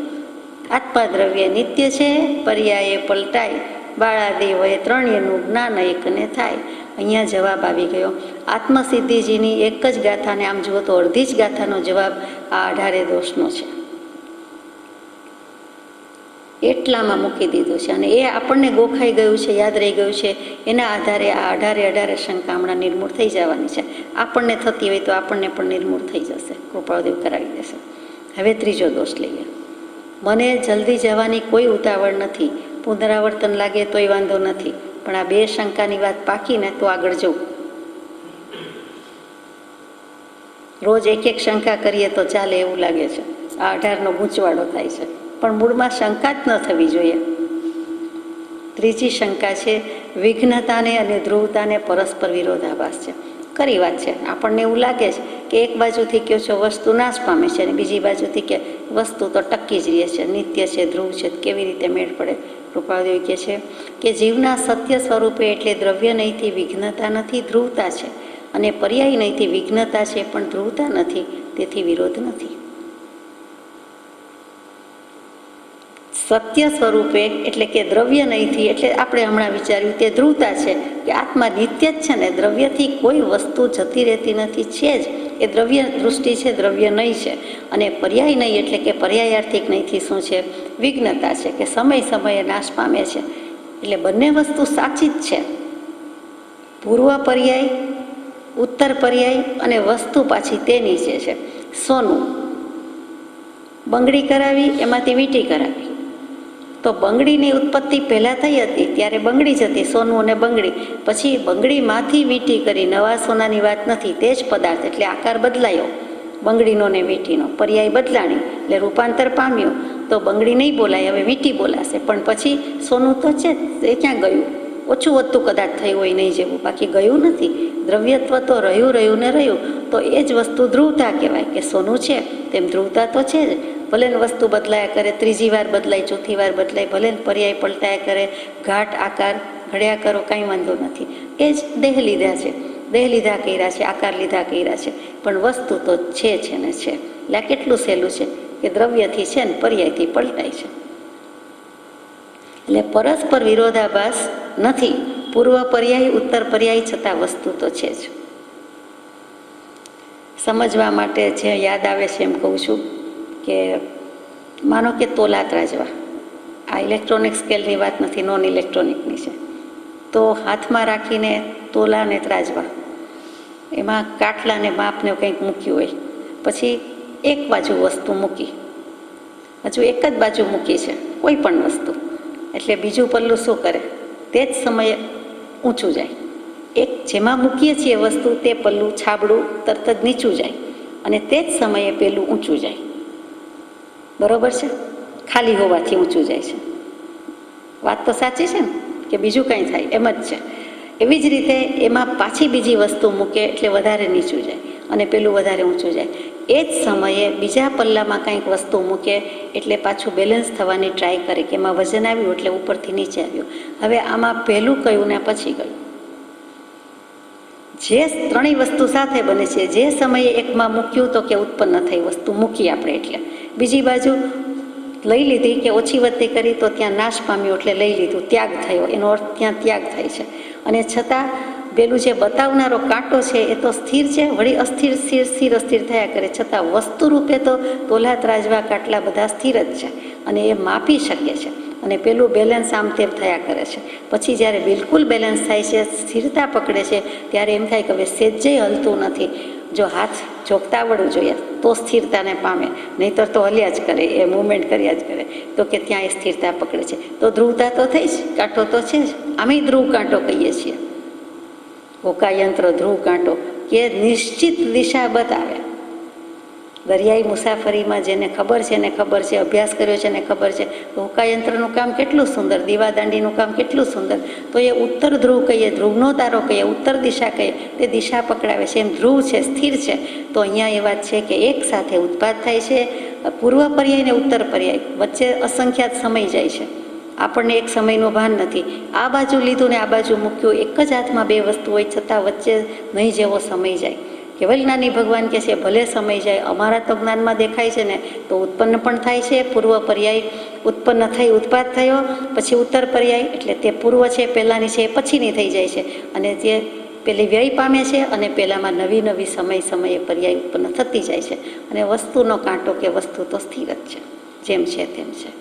આત્મા દ્રવ્ય નિત્ય છે, પર્યાયે પલટાય, બાળાદેવએ ત્રણેયનું જ્ઞાન એકને થાય. અહીંયા જવાબ આવી ગયો. આત્મસિદ્ધિજીની એક જ ગાથાને આમ જુઓ તો અડધી જ ગાથાનો જવાબ આ 18 દોષનો છે. એટલામાં મૂકી દીધું છે અને એ આપણને ગોખાઈ ગયું છે, યાદ રહી ગયું છે. એના આધારે આ 18 શંકા હમણાં નિર્મૂળ થઈ જવાની છે. આપણને થતી હોય તો આપણને પણ નિર્મૂળ થઈ જશે, કૃપાળદેવ કરાવી દેશે. હવે ત્રીજો દોષ લઈએ. મને જલ્દી જવાની કોઈ ઉતાવળ નથી, પુનરાવર્તન લાગે તોય વાંધો નથી, પણ આ 2 શંકાની વાત પાકીને તો આગળ જવું. રોજ એક એક શંકા કરીએ તો ચાલે એવું લાગે છે. આ 18નો ગૂંચવાડો થાય છે, પણ મૂળમાં શંકા જ ન થવી જોઈએ. ત્રીજી શંકા છે વિઘ્નતાને અને ધ્રુવતાને પરસ્પર વિરોધાભાસ છે. ખરી વાત છે, આપણને એવું લાગે છે કે એક બાજુથી કહો છો વસ્તુ નાશ પામે છે અને બીજી બાજુથી કે વસ્તુ તો ટકી જ રહે છે, નિત્ય છે, ધ્રુવ છે, કેવી રીતે મેળ પડે? કૃપાદેવ કહે છે કે જીવના સત્ય સ્વરૂપે એટલે દ્રવ્ય નહીંથી વિઘ્નતા નથી, ધ્રુવતા છે, અને પર્યાય નહીંથી વિઘ્નતા છે પણ ધ્રુવતા નથી, તેથી વિરોધ નથી. સત્ય સ્વરૂપે એટલે કે દ્રવ્ય નહીંથી, એટલે આપણે હમણાં વિચાર્યું તે ધ્રુવતા છે કે આત્મા નિત્ય જ છે ને, દ્રવ્યથી કોઈ વસ્તુ જતી રહેતી નથી, છે જ એ દ્રવ્ય દૃષ્ટિ છે, દ્રવ્ય નહીં છે. અને પર્યાય નહીં એટલે કે પર્યાયાર્થિક નહીંથી શું છે? વિઘ્નતા છે કે સમય સમયે નાશ પામે છે. એટલે બંને વસ્તુ સાચી જ છે. પૂર્વ પર્યાય, ઉત્તર પર્યાય અને વસ્તુ પાછી તે નીચે છે. સોનું બંગડી કરાવી, એમાંથી વીંટી કરાવી, તો બંગડીની ઉત્પત્તિ પહેલાં થઈ હતી ત્યારે બંગડી જ હતી, સોનું અને બંગડી. પછી બંગડીમાંથી વીંટી કરી, નવા સોનાની વાત નથી, તે જ પદાર્થ એટલે આકાર બદલાયો બંગડીનો ને વીંટીનો, પર્યાય બદલાણી એટલે રૂપાંતર પામ્યું. તો બંગડી નહીં બોલાય, હવે વીંટી બોલાશે. પણ પછી સોનું તો છે, એ ક્યાં ગયું? ઓછું વધતું કદાચ થયું હોય નહીં જેવું, બાકી ગયું નથી. દ્રવ્યત્વ તો રહ્યું ને રહ્યું. તો એ જ વસ્તુ ધ્રુવતા કહેવાય કે સોનું છે તેમ ધ્રુવતા તો છે જ. ભલે ને વસ્તુ બદલાયા કરે, ત્રીજી વાર બદલાય, ચોથી વાર બદલાય, ભલે ને પર્યાય પલટાયા કરે, ઘાટ આકાર ઘડ્યા કરો, કાંઈ વાંધો નથી. એ જ દેહ લીધા છે, દેહ લીધા કર્યા છે, આકાર લીધા કર્યા છે, પણ વસ્તુ તો છે ને છે. એટલે આ કેટલું સહેલું છે કે દ્રવ્યથી છે ને પર્યાયથી પલટાય છે. એટલે પરસ્પર વિરોધાભાસ નથી. પૂર્વ પર્યાય, ઉત્તર પર્યાય છતાં વસ્તુ તો છે જ. સમજવા માટે જે યાદ આવે છે એમ કહું છું કે માનો કે તોલા ત્રાજવા, આ ઇલેક્ટ્રોનિક સ્કેલની વાત નથી, નોન ઇલેક્ટ્રોનિકની છે. તો હાથમાં રાખીને તોલાને ત્રાજવા, એમાં કાટલાને માપને કંઈક મૂક્યું હોય, પછી એક બાજુ વસ્તુ મૂકી, હજુ એક જ બાજુ મૂકી છે કોઈ પણ વસ્તુ, એટલે બીજું પલ્લું શું કરે? તે જ સમયે ઊંચું જાય. એક જેમાં મૂકીએ છીએ વસ્તુ તે પલ્લું, છાબડું તરત જ નીચું જાય અને તે જ સમયે પેલું ઊંચું જાય. બરોબર છે? ખાલી હોવાથી ઊંચું જાય છે. વાત તો સાચી છે ને કે બીજું કંઈ થાય? એમ જ છે. એવી જ રીતે એમાં પાછી બીજી વસ્તુ મૂકે એટલે વધારે નીચું જાય અને પેલું વધારે ઊંચું જાય. એ જ સમયે બીજા પલ્લામાં કંઈક વસ્તુ મૂકે એટલે પાછું બેલેન્સ થવાની ટ્રાય કરે કે એમાં વજન આવ્યું એટલે ઉપરથી નીચે આવ્યું. હવે આમાં પહેલું કયું ને પછી કયું? જે ત્રણેય વસ્તુ સાથે બને છે, જે સમયે એકમાં મૂક્યું તો કે ઉત્પન્ન થઈ વસ્તુ, મૂકી આપણે એટલે. બીજી બાજુ લઈ લીધી કે ઓછી વધતી કરી તો ત્યાં નાશ પામ્યો એટલે લઈ લીધું, ત્યાગ થયો, એનો અર્થ ત્યાં ત્યાગ થાય છે. અને છતાં પેલું જે બતાવનારો કાંટો છે એ તો સ્થિર છે, વળી અસ્થિર સ્થિર અસ્થિર થયા કરે, છતાં વસ્તુ રૂપે તો તોલા ત્રાજવા કાટલા બધા સ્થિર જ છે અને એ માપી શકે છે. અને પેલું બેલેન્સ આમ તેમ થયા કરે છે. પછી જ્યારે બિલકુલ બેલેન્સ થાય છે, સ્થિરતા પકડે છે, ત્યારે એમ થાય કે હવે સહેજે હલતું નથી. જો હાથ જોગતા આવડવું જોઈએ તો સ્થિરતાને પામે, નહીંતર તો હલ્યા જ કરે, એ મૂવમેન્ટ કર્યા જ કરે. તો કે ત્યાં એ સ્થિરતા પકડે છે. તો ધ્રુવતા તો થઈ જ, કાંટો તો છે જ. આમે ધ્રુવ કાંટો કહીએ છીએ, હોકાયંત્ર ધ્રુવ કાંટો, કે નિશ્ચિત દિશા બતાવે. દરિયાઈ મુસાફરીમાં જેને ખબર છે એને ખબર છે, અભ્યાસ કર્યો છે એને ખબર છે હોકાયંત્રનું કામ કેટલું સુંદર, દીવાદાંડીનું કામ કેટલું સુંદર. તો એ ઉત્તર ધ્રુવ કહીએ, ધ્રુવનો તારો કહીએ, ઉત્તર દિશા કહીએ, તે દિશા પકડાવે છે. એમ ધ્રુવ છે, સ્થિર છે. તો અહીંયા એ વાત છે કે એક સાથે ઉત્પાદ થાય છે, પૂર્વ પર્યાય ને ઉત્તર પર્યાય વચ્ચે અસંખ્યાત સમય જાય છે. આપણને એક સમયનું ભાન નથી. આ બાજુ લીધું ને આ બાજુ મૂક્યું, એક જ હાથમાં બે વસ્તુ હોય છતાં વચ્ચે નહીં જેવો સમય જાય. કેવલ જ્ઞાની ભગવાન કહે છે ભલે સમય જાય, અમારા તો જ્ઞાનમાં દેખાય છે ને તો ઉત્પન્ન પણ થાય છે. પૂર્વ પર્યાય ઉત્પન્ન થઈ, ઉત્પાદ થયો, પછી ઉત્તર પર્યાય એટલે તે પૂર્વ છે પહેલાંની છે એ પછીની થઈ જાય છે, અને જે પેલી વ્યય પામે છે અને પેલામાં નવી નવી સમયે પર્યાય ઉત્પન્ન થતી જાય છે. અને વસ્તુનો કાંટો કે વસ્તુ તો સ્થિર જ છે, જેમ છે તેમ છે.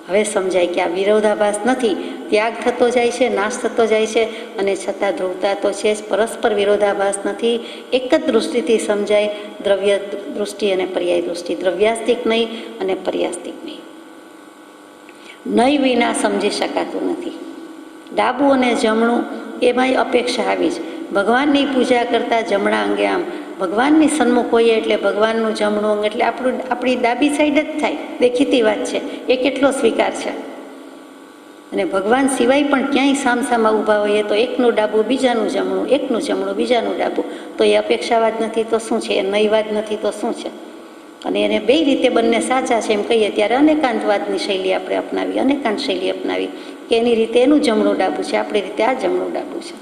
હવે સમજાય કે આ વિરોધાભાસ નથી, ત્યાગ થતો જાય છે, નાશ થતો જાય છે, અને છતાં ધ્રુવતા તો છે જ, પરસ્પર વિરોધાભાસ નથી. એક જ દૃષ્ટિથી સમજાય, દ્રવ્ય દૃષ્ટિ અને પર્યાય દૃષ્ટિ, દ્રવ્યાસ્તિક નહીં અને પર્યાસ્તિક નહીં. નહીં વિના સમજી શકાતું નથી. ડાબું અને જમણું એમાંય અપેક્ષા આવી જ. ભગવાનની પૂજા કરતાં જમણા અંગે આમ ભગવાનની સન્મુખ હોઈએ એટલે ભગવાનનું જમણું અંગ એટલે આપણી ડાબી સાઈડ જ થાય. દેખીતી વાત છે, એ કેટલો સ્વીકાર છે. અને ભગવાન સિવાય પણ ક્યાંય સામસામા ઊભા હોઈએ તો એકનું ડાબું બીજાનું જમણું, એકનું જમણું બીજાનું ડાબું, તો એ અપેક્ષાવાદ નથી તો શું છે, એ નહીવાદ નથી તો શું છે. અને એને બે રીતે બંને સાચા છે એમ કહીએ ત્યારે અનેકાંતવાદની શૈલી આપણે અપનાવી, અનેકાંત શૈલી અપનાવી કે એની રીતે એનું જમણું ડાબું છે, આપણી રીતે આ જમણું ડાબું છે.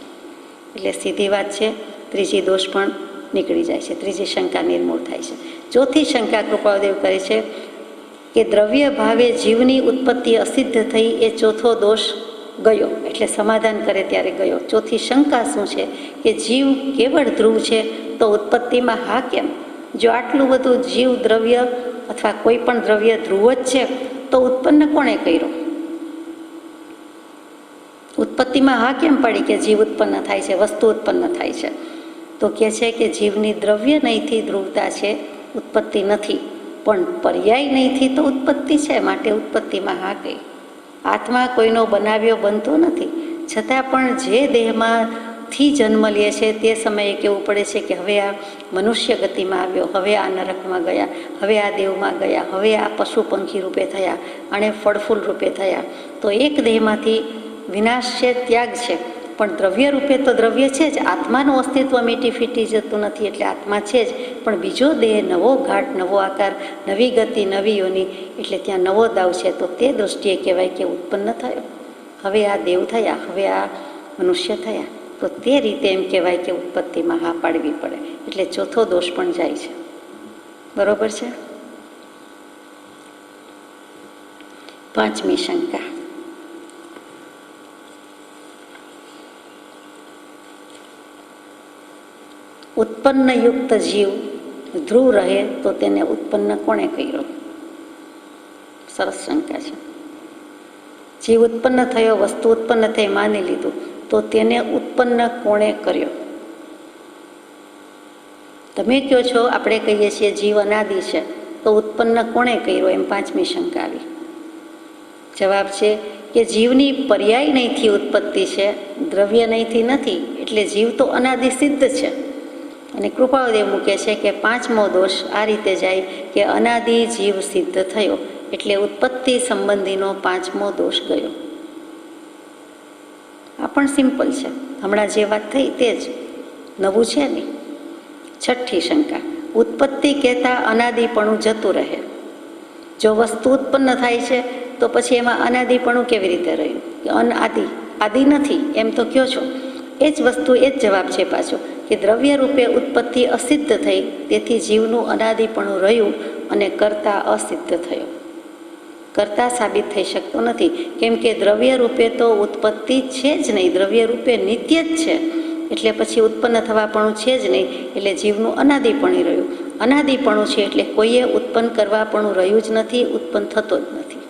એટલે સીધી વાત છે, ત્રીજી દોષ પણ નીકળી જાય છે, ત્રીજી શંકા નિર્મૂળ થાય છે. ચોથી શંકા કૃપાદેવ કરે છે કે દ્રવ્ય ભાવે જીવની ઉત્પત્તિ અસિદ્ધ થઈ, એ ચોથો દોષ ગયો. એટલે સમાધાન કરે ત્યારે ગયો. ચોથી શંકા શું છે કે જીવ કેવળ ધ્રુવ છે તો ઉત્પત્તિમાં હા કેમ? જો આટલું બધું જીવ દ્રવ્ય અથવા કોઈ પણ દ્રવ્ય ધ્રુવ જ છે તો ઉત્પન્ન કોણે કર્યો? ઉત્પત્તિમાં હા કેમ પડી કે જીવ ઉત્પન્ન થાય છે, વસ્તુ ઉત્પન્ન થાય છે? તો કહે છે કે જીવની દ્રવ્ય નહીંથી ધ્રુવતા છે, ઉત્પત્તિ નથી, પણ પર્યાય નહીંથી તો ઉત્પત્તિ છે, માટે ઉત્પત્તિમાં હા કહી. આત્મા કોઈનો બનાવ્યો બનતો નથી, છતાં પણ જે દેહમાંથી જન્મ લે છે તે સમયે કહેવું પડે છે કે હવે આ મનુષ્ય ગતિમાં આવ્યો, હવે આ નરકમાં ગયા, હવે આ દેવમાં ગયા, હવે આ પશુ પંખી રૂપે થયા, અને ફળફૂલ રૂપે થયા. તો એક દેહમાંથી વિનાશ છે, ત્યાગ છે, પણ દ્રવ્ય રૂપે તો દ્રવ્ય છે જ. આત્માનું અસ્તિત્વ મીટી ફીટી જતું નથી, એટલે આત્મા છે જ, પણ બીજો દેહ, નવો ઘાટ, નવો આકાર, નવી ગતિ, નવી યોની, એટલે ત્યાં નવો દાવ છે. તો તે દૃષ્ટિએ કહેવાય કે ઉત્પન્ન થયો, હવે આ દેવ થયા, હવે આ મનુષ્ય થયા. તો તે રીતે એમ કહેવાય કે ઉત્પત્તિમાં હા પાડવી પડે. એટલે ચોથો દોષ પણ જાય છે. બરોબર છે. પાંચમી શંકા, ઉત્પન્નયુક્ત જીવ ધ્રુવ રહે તો તેને ઉત્પન્ન કોણે કર્યો? સરસ શંકા છે. જીવ ઉત્પન્ન થયો, વસ્તુ ઉત્પન્ન થઈ માની લીધું, તો તેને ઉત્પન્ન કોણે કર્યો? તમે કહો છો, આપણે કહીએ છીએ જીવ અનાદિ છે, તો ઉત્પન્ન કોણે કર્યો? એમ પાંચમી શંકા આવી. જવાબ છે કે જીવની પર્યાય નહીંથી ઉત્પત્તિ છે, દ્રવ્ય નહીંથી નથી, એટલે જીવ તો અનાદિ સિદ્ધ છે. અને કૃપાદેવ મૂકે છે કે પાંચમો દોષ આ રીતે જાય કે અનાદિ જીવ સિદ્ધ થયો, એટલે ઉત્પત્તિ સંબંધીનો પાંચમો દોષ ગયો. આ પણ સિમ્પલ છે, હમણાં જે વાત થઈ તે જ, નવું છે નહીં. છઠ્ઠી શંકા, ઉત્પત્તિ કહેતા અનાદિપણું જતું રહે. જો વસ્તુ ઉત્પન્ન થાય છે તો પછી એમાં અનાદિપણું કેવી રીતે રહ્યું? અનાદિ, આદિ નથી એમ તો કહો છો. એ જ વસ્તુ, એ જ જવાબ છે પાછો કે દ્રવ્ય રૂપે ઉત્પત્તિ અસિદ્ધ થઈ, તેથી જીવનું અનાદિપણું રહ્યું અને કર્તા અસિદ્ધ થયો. કર્તા સાબિત થઈ શકતો નથી, કેમ કે દ્રવ્ય રૂપે તો ઉત્પત્તિ છે જ નહીં, દ્રવ્ય રૂપે નિત્ય જ છે, એટલે પછી ઉત્પન્ન થવાપણું છે જ નહીં, એટલે જીવનું અનાદિપણું રહ્યું. અનાદિપણું છે એટલે કોઈએ ઉત્પન્ન કરવાપણું રહ્યું જ નથી, ઉત્પન્ન થતો જ નથી.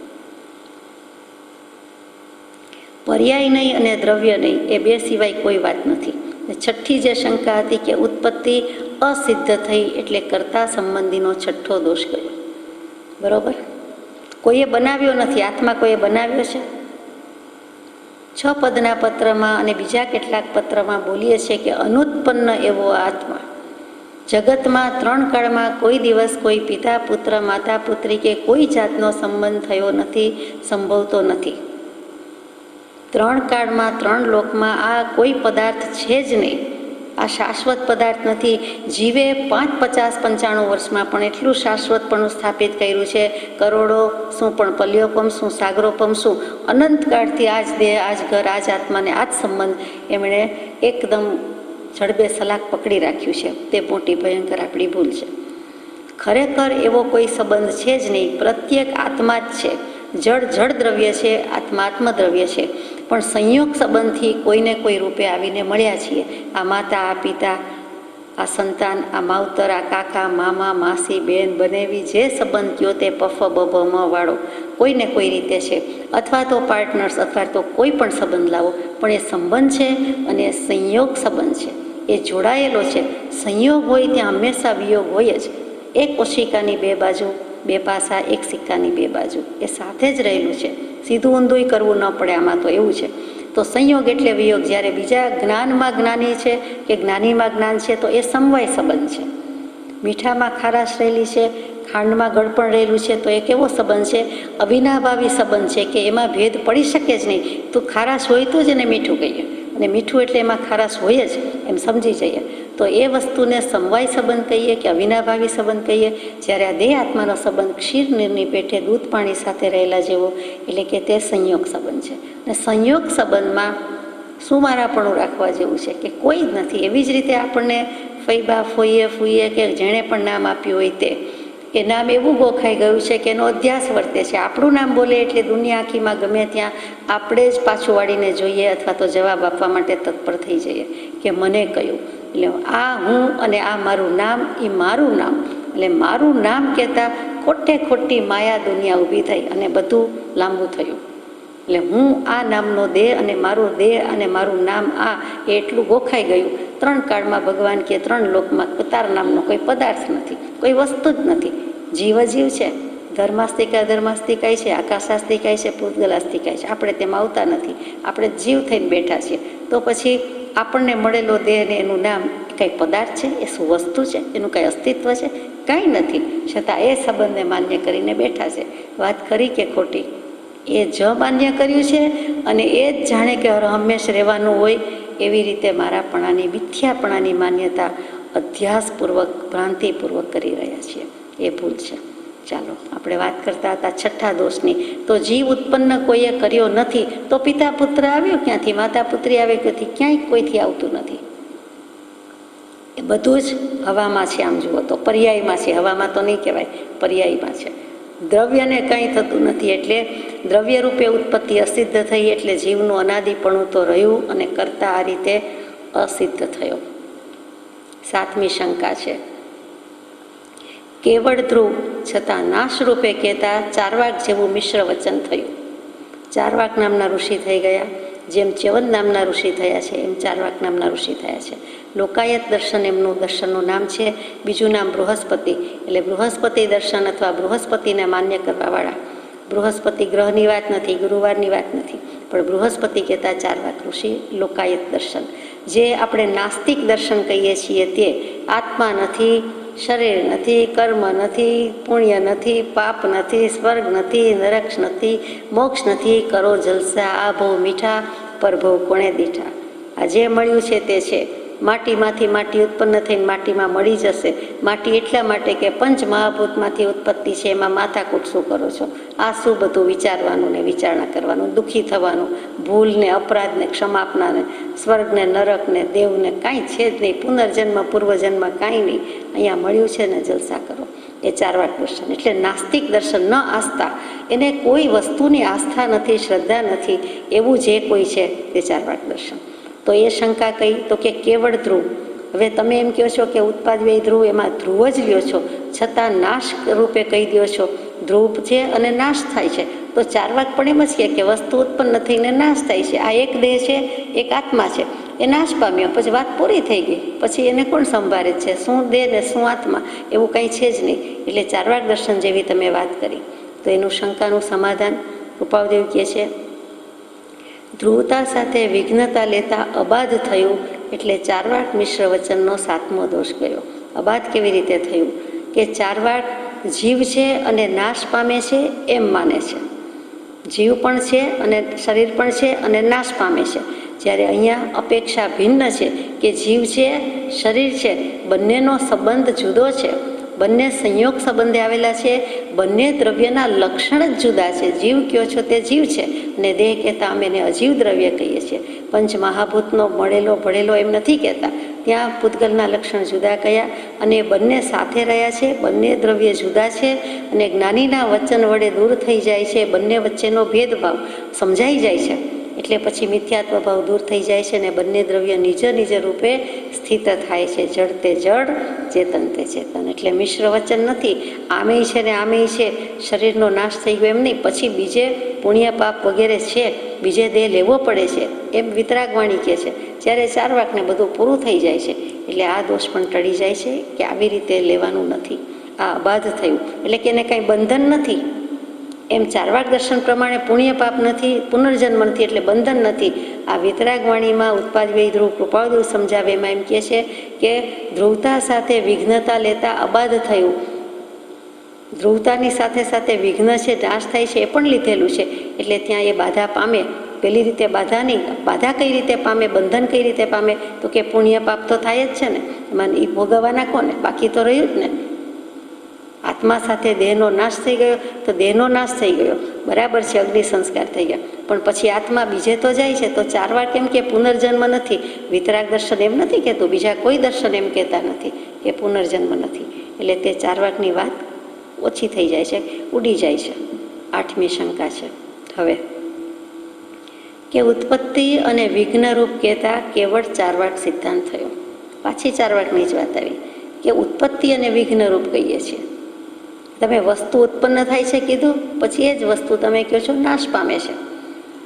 પર્યાય નહીં અને દ્રવ્ય નહીં, એ બે સિવાય કોઈ વાત નથી. છઠ્ઠી જે શંકા હતી કે ઉત્પત્તિ અસિદ્ધ થઈ, એટલે કર્તા સંબંધીનો છઠ્ઠો દોષ ગયો. બરોબર. કોઈએ બનાવ્યો નથી, આત્મા કોઈએ બનાવ્યો છે? 6 પદના પત્રમાં અને બીજા કેટલાક પત્રમાં બોલીએ છીએ કે અનુત્પન્ન એવો આત્મા. જગતમાં 3 કાળમાં કોઈ દિવસ કોઈ પિતા પુત્ર માતા પુત્રી કે કોઈ જાતનો સંબંધ થયો નથી, સંભવતો નથી. 3 કાળમાં 3 લોકમાં આ કોઈ પદાર્થ છે જ નહીં. આ શાશ્વત પદાર્થ નથી. જીવે 5, 50, 95 વર્ષમાં પણ એટલું શાશ્વતપણું સ્થાપિત કર્યું છે. કરોડો શું, પણ પલ્યોપમ શું, સાગરોપમ શું, અનંતકાળથી આજ દેહ, આજ ઘર, આજ આત્માને આજ સંબંધ એમણે એકદમ જડબે સલાક પકડી રાખ્યું છે. તે મોટી ભયંકર આપણી ભૂલ છે. ખરેખર એવો કોઈ સંબંધ છે જ નહીં. પ્રત્યેક આત્મા જ છે. જળ જળ દ્રવ્ય છે, આત્મા આત્મદ્રવ્ય છે. પણ સંયોગ સંબંધથી કોઈને કોઈ રૂપે આવીને મળ્યા છીએ. આ માતા, આ પિતા, આ સંતાન, આ માવતર, આ કાકા, મામા, માસી, બેન, બનેવી, જે સંબંધ કયો તે પફ બભ મ વાળો કોઈને કોઈ રીતે છે. અથવા તો પાર્ટનર્સ, અથવા તો કોઈ પણ સંબંધ લાવો, પણ એ સંબંધ છે અને એ સંયોગ સંબંધ છે. એ જોડાયેલો છે. સંયોગ હોય ત્યાં હંમેશા વિયોગ હોય જ. એક ઓશિકાની 2 બાજુ, 2 પાસા, એક સિક્કાની 2 બાજુ, એ સાથે જ રહેલું છે. સીધું ઊંધું કરવું ન પડે આમાં, તો એવું છે. તો સંયોગ એટલે વિયોગ. જ્યારે બીજા જ્ઞાનમાં જ્ઞાની છે કે જ્ઞાનીમાં જ્ઞાન છે, તો એ સમવાય સંબંધ છે. મીઠામાં ખારાશ રહેલી છે, ખાંડમાં ગળપણ રહેલું છે, તો એ કેવો સંબંધ છે? અવિનાભાવી સંબંધ છે કે એમાં ભેદ પડી શકે જ નહીં. તો ખારાશ હોય તો જ એને મીઠું કહીએ, અને મીઠું એટલે એમાં ખારાશ હોય જ, એમ સમજી જઈએ. તો એ વસ્તુને સમવાય સંબંધ કહીએ કે અવિનાભાવી સંબંધ કહીએ. જ્યારે આ દેહ આત્માનો સંબંધ ક્ષીર નીરની પેઠે દૂધ પાણી સાથે રહેલા જેવો, એટલે કે તે સંયોગ સંબંધ છે. અને સંયોગ સંબંધમાં સુમારાપણું રાખવા જેવું છે કે કોઈ જ નથી. એવી જ રીતે આપણને ફૈબા, ફોઈએ, ફૂઈએ કે જેણે પણ નામ આપ્યું હોય તે, એ નામ એવું ગોખાઈ ગયું છે કે એનો અધ્યાસ વર્તે છે. આપણું નામ બોલે એટલે દુનિયા આખીમાં ગમે ત્યાં આપણે જ પાછું વાળીને જોઈએ, અથવા તો જવાબ આપવા માટે તત્પર થઈ જઈએ કે મને કહ્યું. એટલે આ હું અને આ મારું નામ, એ મારું નામ. એટલે મારું નામ કહેતા ખોટે ખોટી માયા દુનિયા ઊભી થઈ અને બધું લાંબુ થયું. એટલે હું આ નામનો દેહ અને મારું દેહ અને મારું નામ આ એટલું ગોખાઈ ગયું. 3 કાળમાં ભગવાન કે 3 લોકમાં તાર નામનો કોઈ પદાર્થ નથી, કોઈ વસ્તુ જ નથી. જીવ જીવ છે. ધર્માસ્તિકા ધર્માસ્તિકાય છે, આકાશાસ્તિકાય છે, પૂતગલાસ્તિકાય છે. આપણે તેમાં આવતા નથી. આપણે જીવ થઈને બેઠા છીએ. તો પછી આપણને મળેલો દેહ ને એનું નામ કંઈ પદાર્થ છે? એ શું વસ્તુ છે? એનું કંઈ અસ્તિત્વ છે? કાંઈ નથી. છતાં એ સંબંધને માન્ય કરીને બેઠા છે. વાત ખરી કે ખોટી? એ જ માન્ય કર્યું છે અને એ જ જાણે કે હંમેશ રહેવાનું હોય એવી રીતે મારાપણાની, મિથ્યાપણાની માન્યતા અધ્યાસપૂર્વક, ભ્રાંતિપૂર્વક કરી રહ્યા છીએ. એ ભૂલ છે. ચાલો, આપણે વાત કરતા હતા 6થા દોષની. તો જીવ ઉત્પન્ન કોઈએ કર્યો નથી, તો પિતા પુત્ર આવ્યો ક્યાંથી? માતા પુત્રી આવે ક્યાંથી? ક્યાંય કોઈથી આવતું નથી. એ બધું જ હવામાં છે. આમ જુઓ તો પર્યાયમાં છે. હવામાં તો નહીં કહેવાય, પર્યાયમાં છે. દ્રવ્યને કંઈ થતું નથી. એટલે દ્રવ્ય રૂપે ઉત્પત્તિ અસિદ્ધ થઈ, એટલે જીવનું અનાદિપણું તો રહ્યું અને કરતા આ રીતે અસિદ્ધ થયો. 7મી શંકા છે, કેવળ ધ્રુવ છતાં નાશ રૂપે કહેતા ચારવાક જેવું મિશ્ર વચન થયું. ચારવાક નામના ઋષિ થઈ ગયા. જેમ ચ્યવન નામના ઋષિ થયા છે, એમ ચારવાક નામના ઋષિ થયા છે. લોકાયત દર્શન એમનું દર્શનનું નામ છે. બીજું નામ બૃહસ્પતિ, એટલે બૃહસ્પતિ દર્શન અથવા બૃહસ્પતિને માન્ય કરવાવાળા. બૃહસ્પતિ ગ્રહની વાત નથી, ગુરુવારની વાત નથી, પણ બૃહસ્પતિ કહેતા ચારવાક ઋષિ. લોકાયત દર્શન, જે આપણે નાસ્તિક દર્શન કહીએ છીએ, તે આત્મા નથી, શરીર નથી, કર્મ નથી, પુણ્ય નથી, પાપ નથી, સ્વર્ગ નથી, નરક નથી, મોક્ષ નથી, કરો જલસા, આ ભવ મીઠા, પરભવ કોણે દીઠા. આ જે મળ્યું છે તે છે. માટીમાંથી માટી ઉત્પન્ન થઈને માટીમાં મળી જશે. માટી એટલા માટે કે પંચ મહાભૂતમાંથી ઉત્પત્તિ છે. એમાં માથાકૂટ શું કરો છો? આ શું બધું વિચારવાનું ને વિચારણા કરવાનું, દુઃખી થવાનું, ભૂલને, અપરાધને ક્ષમાપનાને, સ્વર્ગને, નરકને, દેવને કાંઈ છે જ નહીં. પુનર્જન્મ, પૂર્વજન્મ કાંઈ નહીં. અહીંયા મળ્યું છે ને જલસા કરો. એ ચારવાક દર્શન. એટલે નાસ્તિક દર્શન, ન આસ્થા, એને કોઈ વસ્તુની આસ્થા નથી, શ્રદ્ધા નથી, એવું જે કોઈ છે તે ચારવાક દર્શન. તો એ શંકા કઈ? તો કે કેવળ ધ્રુવ. હવે તમે એમ કહો છો કે ઉત્પાદ વ્યય ધ્રુવ, એમાં ધ્રુવ જ લ્યો છો, છતાં નાશ રૂપે કહી દો છો. ધ્રુવ છે અને નાશ થાય છે. તો ચારવાક પણ એમ જ કે વસ્તુ ઉત્પન્ન થઈને નાશ થાય છે. આ એક દેહ છે, એક આત્મા છે, એ નાશ પામ્યો, પછી વાત પૂરી થઈ ગઈ. પછી એને કોણ સંભાળે છે? શું દેહ ને શું આત્મા, એવું કંઈ છે જ નહીં. એટલે ચારવાક દર્શન જેવી તમે વાત કરી. તો એનું શંકાનું સમાધાન રૂપાવદેવ કહે છે, ધ્રુવતા સાથે વિઘ્નતા લેતા અબાધ થયું, એટલે ચારવાક મિશ્ર વચનનો 7મો દોષ ગયો. અબાધ કેવી રીતે થયું? કે ચારવાક જીવ છે અને નાશ પામે છે એમ માને છે. જીવ પણ છે અને શરીર પણ છે અને નાશ પામે છે. જ્યારે અહીંયા અપેક્ષા ભિન્ન છે કે જીવ છે, શરીર છે, બંનેનો સંબંધ જુદો છે, બંને સંયોગ સંબંધે આવેલા છે, બંને દ્રવ્યના લક્ષણ જ જુદા છે. જીવ કયો છો તે જીવ છે અને દેહ કહેતા અમે એને અજીવ દ્રવ્ય કહીએ છીએ. પંચ મહાભૂતનો મળેલો ભળેલો એમ નથી કહેતા. ત્યાં પૂતગલના લક્ષણ જુદા કયા અને બંને સાથે રહ્યા છે, બંને દ્રવ્ય જુદા છે અને જ્ઞાનીના વચન વડે દૂર થઈ જાય છે. બંને વચ્ચેનો ભેદભાવ સમજાઈ જાય છે એટલે પછી મિથ્યાત્વ ભાવ દૂર થઈ જાય છે અને બંને દ્રવ્ય નિજ નિજ રૂપે સ્થિત થાય છે. જડ તે જડ, ચેતન તે ચેતન. એટલે મિશ્ર વચન નથી. આમેય છે ને આમેય છે. શરીરનો નાશ થઈ ગયો એમ નહીં, પછી બીજે પુણ્ય પાપ વગેરે છે, બીજે દેહ લેવો પડે છે એમ વિતરાગવાણી કહે છે. જ્યારે ચારવાકને બધું પૂરું થઈ જાય છે એટલે આ દોષ પણ ટળી જાય છે કે આવી રીતે લેવાનું નથી. આ અબાધ થયું એટલે કે એને કાંઈ બંધન નથી. એમ ચારવાક દર્શન પ્રમાણે પુણ્ય પાપ નથી, પુનર્જન્મ નથી એટલે બંધન નથી. આ વિતરાગવાણીમાં ઉત્પાદ વ્યય ધ્રુવ કૃપાળદેવ સમજાવે એમાં એમ કહે છે કે ધ્રુવતા સાથે વિઘ્નતા લેતા અબાધ થયું. ધ્રુવતાની સાથે સાથે વિઘ્ન છે, નાશ થાય છે એ પણ લીધેલું છે એટલે ત્યાં એ બાધા પામે. પેલી રીતે બાધા નહીં. બાધા કઈ રીતે પામે, બંધન કઈ રીતે પામે? તો કે પુણ્ય પાપ તો થાય જ છે ને, એમાં એ ભોગવવાના કોને? બાકી તો રહ્યું જ ને. આત્મા સાથે દેહનો નાશ થઈ ગયો તો દેહનો નાશ થઈ ગયો, બરાબર છે, અગ્નિ સંસ્કાર થઈ ગયા, પણ પછી આત્મા બીજે તો જાય છે. તો ચારવાર કેમ કે પુનર્જન્મ નથી. વિતરાગ દર્શન એમ નથી કહેતું, બીજા કોઈ દર્શન એમ કહેતા નથી કે પુનર્જન્મ નથી. એટલે તે ચારવાકની વાત ઓછી થઈ જાય છે, ઉડી જાય છે. 8મી શંકા છે હવે કે ઉત્પત્તિ અને વિઘ્નરૂપ કહેતા કેવળ ચારવાક સિદ્ધાંત થયો. પાછી ચારવાકની જ વાત આવી કે ઉત્પત્તિ અને વિઘ્નરૂપ કહીએ છીએ. તમે વસ્તુ ઉત્પન્ન થાય છે કીધું, પછી એ જ વસ્તુ તમે કહો છો નાશ પામે છે.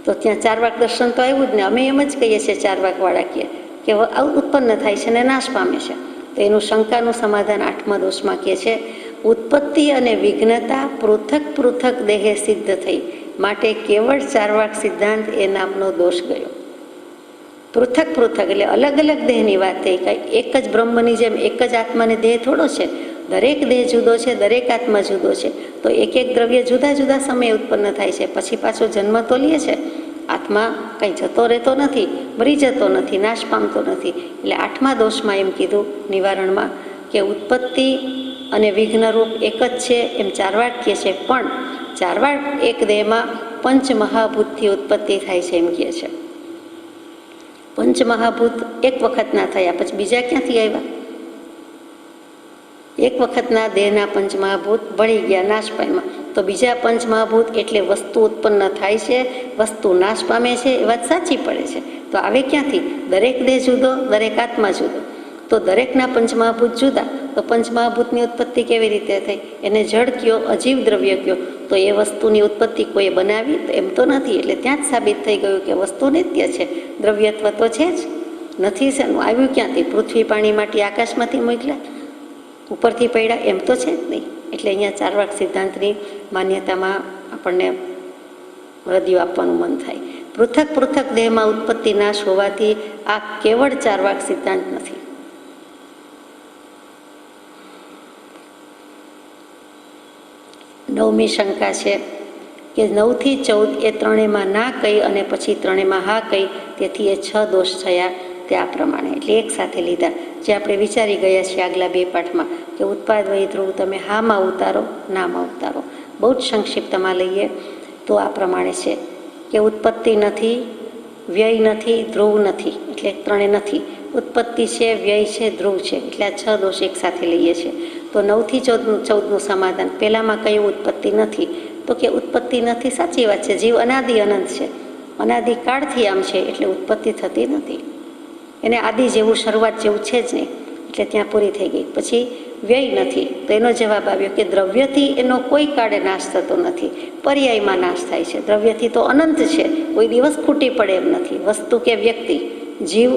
તો ત્યાં ચારવાક દર્શન તો આવ્યું જ ને. અમે એમ જ કહીએ છીએ, ચારવાકવાળા કહે કે ઉત્પન્ન થાય છે ને નાશ પામે છે. તો એનું શંકાનું સમાધાન 8મા દોષમાં કહે છે ઉત્પત્તિ અને વિઘ્નતા પૃથક પૃથક દેહે સિદ્ધ થઈ, માટે કેવળ ચારવાક સિદ્ધાંત એ નામનો દોષ ગયો. પૃથક પૃથક એટલે અલગ અલગ દેહની વાત થઈ. કાંઈ એક જ બ્રહ્મની જેમ એક જ આત્માને દેહ થોડો છે. દરેક દેહ જુદો છે, દરેક આત્મા જુદો છે. તો એક એક દ્રવ્ય જુદા જુદા સમયે ઉત્પન્ન થાય છે, પછી પાછો જન્મ તો લે છે. આત્મા કંઈ જતો રહેતો નથી, મરી જતો નથી, નાશ પામતો નથી. એટલે 8મા દોષમાં એમ કીધું નિવારણમાં કે ઉત્પત્તિ અને વિઘ્નરૂપ એક જ છે એમ ચારવાક્ય છે, પણ ચારવાક એક દેહમાં પંચમહાભૂતથી ઉત્પત્તિ થાય છે એમ કહે છે. પંચમહાભૂત એક વખતના થયા, પછી બીજા ક્યાંથી આવ્યા? એક વખતના દેહના પંચમહાભૂત ભળી ગયા, નાશ પામ્યા. તો બીજા પંચમહાભૂત એટલે વસ્તુ ઉત્પન્ન થાય છે, વસ્તુ નાશ પામે છે, એ વાત સાચી પડે છે. તો આવે ક્યાંથી? દરેક દેહ જુદો, દરેક આત્મા જુદો. તો દરેકના પંચમહાભૂત જુદા, તો પંચમહાભૂતની ઉત્પત્તિ કેવી રીતે થઈ? એને જડ કયો, અજીવ દ્રવ્ય કયો. તો એ વસ્તુની ઉત્પત્તિ કોઈએ બનાવી? તો એમ તો નથી. એટલે ત્યાં જ સાબિત થઈ ગયું કે વસ્તુ નિત્ય છે, દ્રવ્યત્વ તો છે જ નથી. શેનું આવ્યું ક્યાંથી? પૃથ્વી, પાણી, માટી આકાશમાંથી મોકલ્યા, ઉપરથી પડ્યા? એમ તો છે જ નહીં. એટલે અહીંયા ચારવાક સિદ્ધાંતની માન્યતામાં આપણને રદિયો આપવાનું મન થાય. પૃથક પૃથક દેહમાં ઉત્પત્તિ નાશ હોવાથી આ કેવળ ચારવાક સિદ્ધાંત નથી. 9મી શંકા છે કે 9 થી 14 એ ત્રણેયમાં ના કહી અને પછી ત્રણેયમાં હા કહી, તેથી એ 6 દોષ થયા. તે આ પ્રમાણે એટલે એક સાથે લીધા, જે આપણે વિચારી ગયા છીએ આગલા 2 પાઠમાં કે ઉત્પાદ વય ધ્રુવ તમે હામાં ઉતારો, નામાં ઉતારો. બહુ જ સંક્ષિપ્તમાં લઈએ તો આ પ્રમાણે છે કે ઉત્પત્તિ નથી, વ્યય નથી, ધ્રુવ નથી. એટલે ત્રણે નથી. ઉત્પત્તિ છે, વ્યય છે, ધ્રુવ છે. એટલે આ 6 દોષ એક સાથે લઈએ છીએ. તો 9 થી 14નું સમાધાન. પહેલામાં કયું ઉત્પત્તિ નથી? તો કે ઉત્પત્તિ નથી, સાચી વાત છે. જીવ અનાદિ અનંત છે, અનાદિકાળથી આમ છે, એટલે ઉત્પત્તિ થતી નથી. એને આદિ જેવું, શરૂઆત જેવું છે જ નહીં, એટલે ત્યાં પૂરી થઈ ગઈ. પછી વ્યય નથી, તો એનો જવાબ આવ્યો કે દ્રવ્યથી એનો કોઈ કાળે નાશ થતો નથી, પર્યાયમાં નાશ થાય છે. દ્રવ્યથી તો અનંત છે, કોઈ દિવસ ખૂટી પડે એમ નથી. વસ્તુ કે વ્યક્તિ, જીવ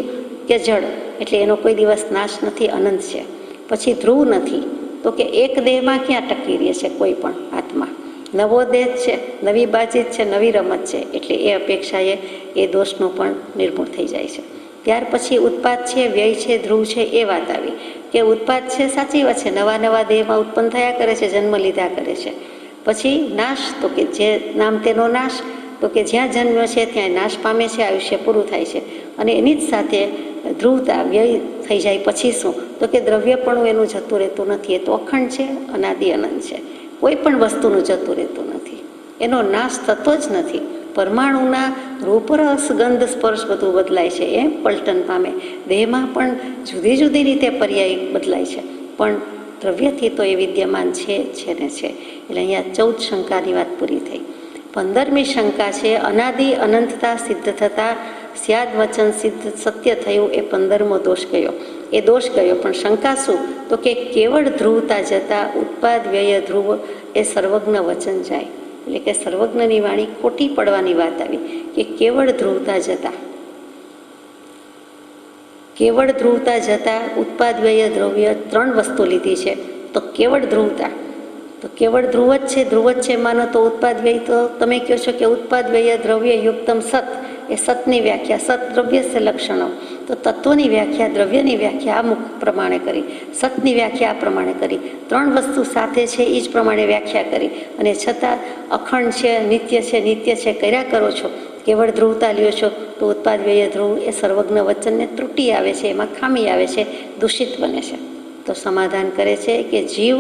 કે જળ, એટલે એનો કોઈ દિવસ નાશ નથી, અનંત છે. પછી ધ્રુવ નથી, તો કે એક દેહમાં ક્યાં ટકી રહે છે કોઈ પણ આત્મા? નવો દેહ છે, નવી બાજીત છે, નવી રમત છે. એટલે એ અપેક્ષાએ એ દોષનું પણ નિર્મૂળ થઈ જાય છે. ત્યાર પછી ઉત્પાદ છે, વ્યય છે, ધ્રુવ છે, એ વાત આવી કે કે ઉત્પાદ છે, સાચી વાત છે, નવા નવા દેહમાં ઉત્પન્ન થયા કરે છે, જન્મ લીધા કરે છે. પછી નાશ, તો કે જે નામ તેનો નાશ, તો કે જ્યાં જન્મ્યો છે ત્યાં નાશ પામે છે, આયુષ્ય પૂરું થાય છે. અને એની જ સાથે ધ્રુવતા, વ્યય થઈ જાય પછી શું, તો કે દ્રવ્યપણું એનું જતું રહેતું નથી. એ તો અખંડ છે, અનાદિ અનંત છે, કોઈ પણ વસ્તુનું જતું રહેતું નથી, એનો નાશ થતો જ નથી. પરમાણુના રૂપ, રસ, ગંધ, સ્પર્શ બધું બદલાય છે, એમ પલટન પામે. દેહમાં પણ જુદી જુદી રીતે પર્યાય બદલાય છે, પણ દ્રવ્યથી તો એ વિદ્યમાન છે ને છે. એટલે અહીંયા 14 શંકાની વાત પૂરી થઈ. 15મી શંકા છે, અનાદિ અનંતતા સિદ્ધ થતાં સ્યાદ વચન સિદ્ધ સત્ય થયું, એ 15મો દોષ ગયો. એ દોષ ગયો, પણ શંકા શું, તો કે કેવળ ધ્રુવતા જતા ઉત્પાદ વ્યય ધ્રુવ એ સર્વજ્ઞ વચન જાય. એટલે કે સર્વજ્ઞની વાણી ખોટી પડવાની વાત આવી કે કેવળ ધ્રુવતા જતા ઉત્પાદ વ્યય દ્રવ્ય 3 વસ્તુ લીધી છે. તો કેવળ ધ્રુવતા, તો કેવળ ધ્રુવ જ છે માનો તો ઉત્પાદ વ્યય, તો તમે કહો છો કે ઉત્પાદ વ્યય દ્રવ્ય યુક્તમ સત, એ સતની વ્યાખ્યા, સત દ્રવ્ય છે લક્ષણો. તો તત્વની વ્યાખ્યા, દ્રવ્યની વ્યાખ્યા અમુક પ્રમાણે કરી, સતની વ્યાખ્યા આ પ્રમાણે કરી, 3 વસ્તુ સાથે છે એ જ પ્રમાણે વ્યાખ્યા કરી, અને છતાં અખંડ છે, નિત્ય છે કર્યા કરો છો, કેવળ ધ્રુવતા લ્યો છો, તો ઉત્પાદ વ્યય ધ્રુવ એ સર્વજ્ઞ વચનને ત્રુટિ આવે છે, એમાં ખામી આવે છે, દૂષિત બને છે. તો સમાધાન કરે છે કે જીવ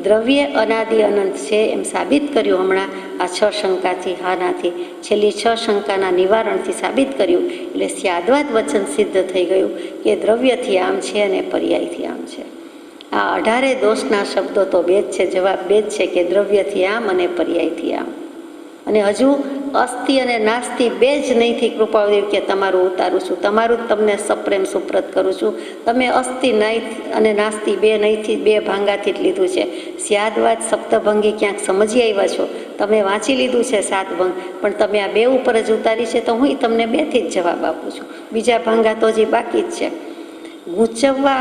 દ્રવ્ય અનાદિ અનંત છે એમ સાબિત કર્યું હમણાં આ 6 શંકાથી, હાનાથી, છેલ્લી 6 શંકાના નિવારણથી સાબિત કર્યું. એટલે સ્યાદવાદ વચન સિદ્ધ થઈ ગયું કે દ્રવ્યથી આમ છે અને પર્યાયથી આમ છે. આ 18 દોષના શબ્દો તો બે જ છે, જવાબ બે જ છે કે દ્રવ્યથી આમ અને પર્યાયથી આમ. અને હજુ અસ્થિ અને નાસ્તિ બે જ નહીંથી કૃપાદેવ કે તમારું ઉતારું છું, તમારું જ તમને સપ્રેમ સુપ્રત કરું છું. તમે અસ્થિ નહીં અને નાસ્તિ બે નહીંથી, બે ભાંગાથી જ લીધું છે. સ્યાદવાદ સપ્તભંગી ક્યાંક સમજી આવ્યા છો, તમે વાંચી લીધું છે 7 ભંગ, પણ તમે આ 2 ઉપર જ ઉતારી છે, તો હું તમને 2થી જ જવાબ આપું છું. બીજા ભાંગા તો હજી બાકી જ છે. મૂંઝાવા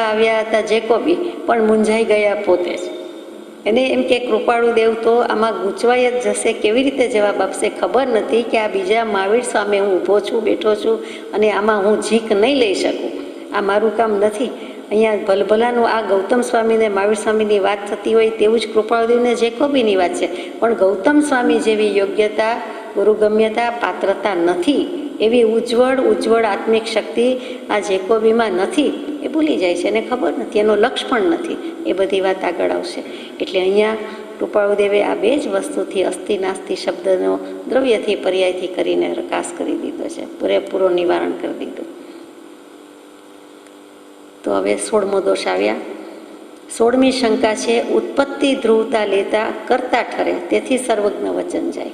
આવ્યા હતા જેકોબી, પણ મૂંઝાઈ ગયા પોતે જ. એને એમ કે કૃપાળુ દેવ તો આમાં ગૂંચવાઈ જ જશે, કેવી રીતે જવાબ આપશે, ખબર નથી કે આ બીજા મહાવીર સામે હું ઊભો છું, બેઠો છું, અને આમાં હું ઝીક નહીં લઈ શકું, આ મારું કામ નથી. અહીંયા ભલભલાનું આ ગૌતમ સ્વામીને મહાવીર સ્વામીની વાત થતી હોય તેવું જ કૃપાળુદેવને જેકોબીની વાત છે, પણ ગૌતમ સ્વામી જેવી યોગ્યતા, ગુરુગમ્યતા, પાત્રતા નથી, એવી ઉજ્જવળ આત્મિક શક્તિ આ જેકોબીમાં નથી, એ ભૂલી જાય છે, એને ખબર નથી, એનો લક્ષ્ય પણ નથી. એ બધી વાત આગળ આવશે. એટલે અહીંયા કૃપાળુદેવે આ 2 જ વસ્તુથી અસ્થિ નાસ્તિ શબ્દનો દ્રવ્યથી પર્યાયથી કરીને પ્રકાશ કરી દીધો છે, પૂરેપૂરો નિવારણ કરી દીધું. તો હવે 16મો દોષ આવ્યા. 16મી શંકા છે, ઉત્પત્તિ ધ્રુવતા લેતા કરતા ઠરે, તેથી સર્વજ્ઞ વચન જાય.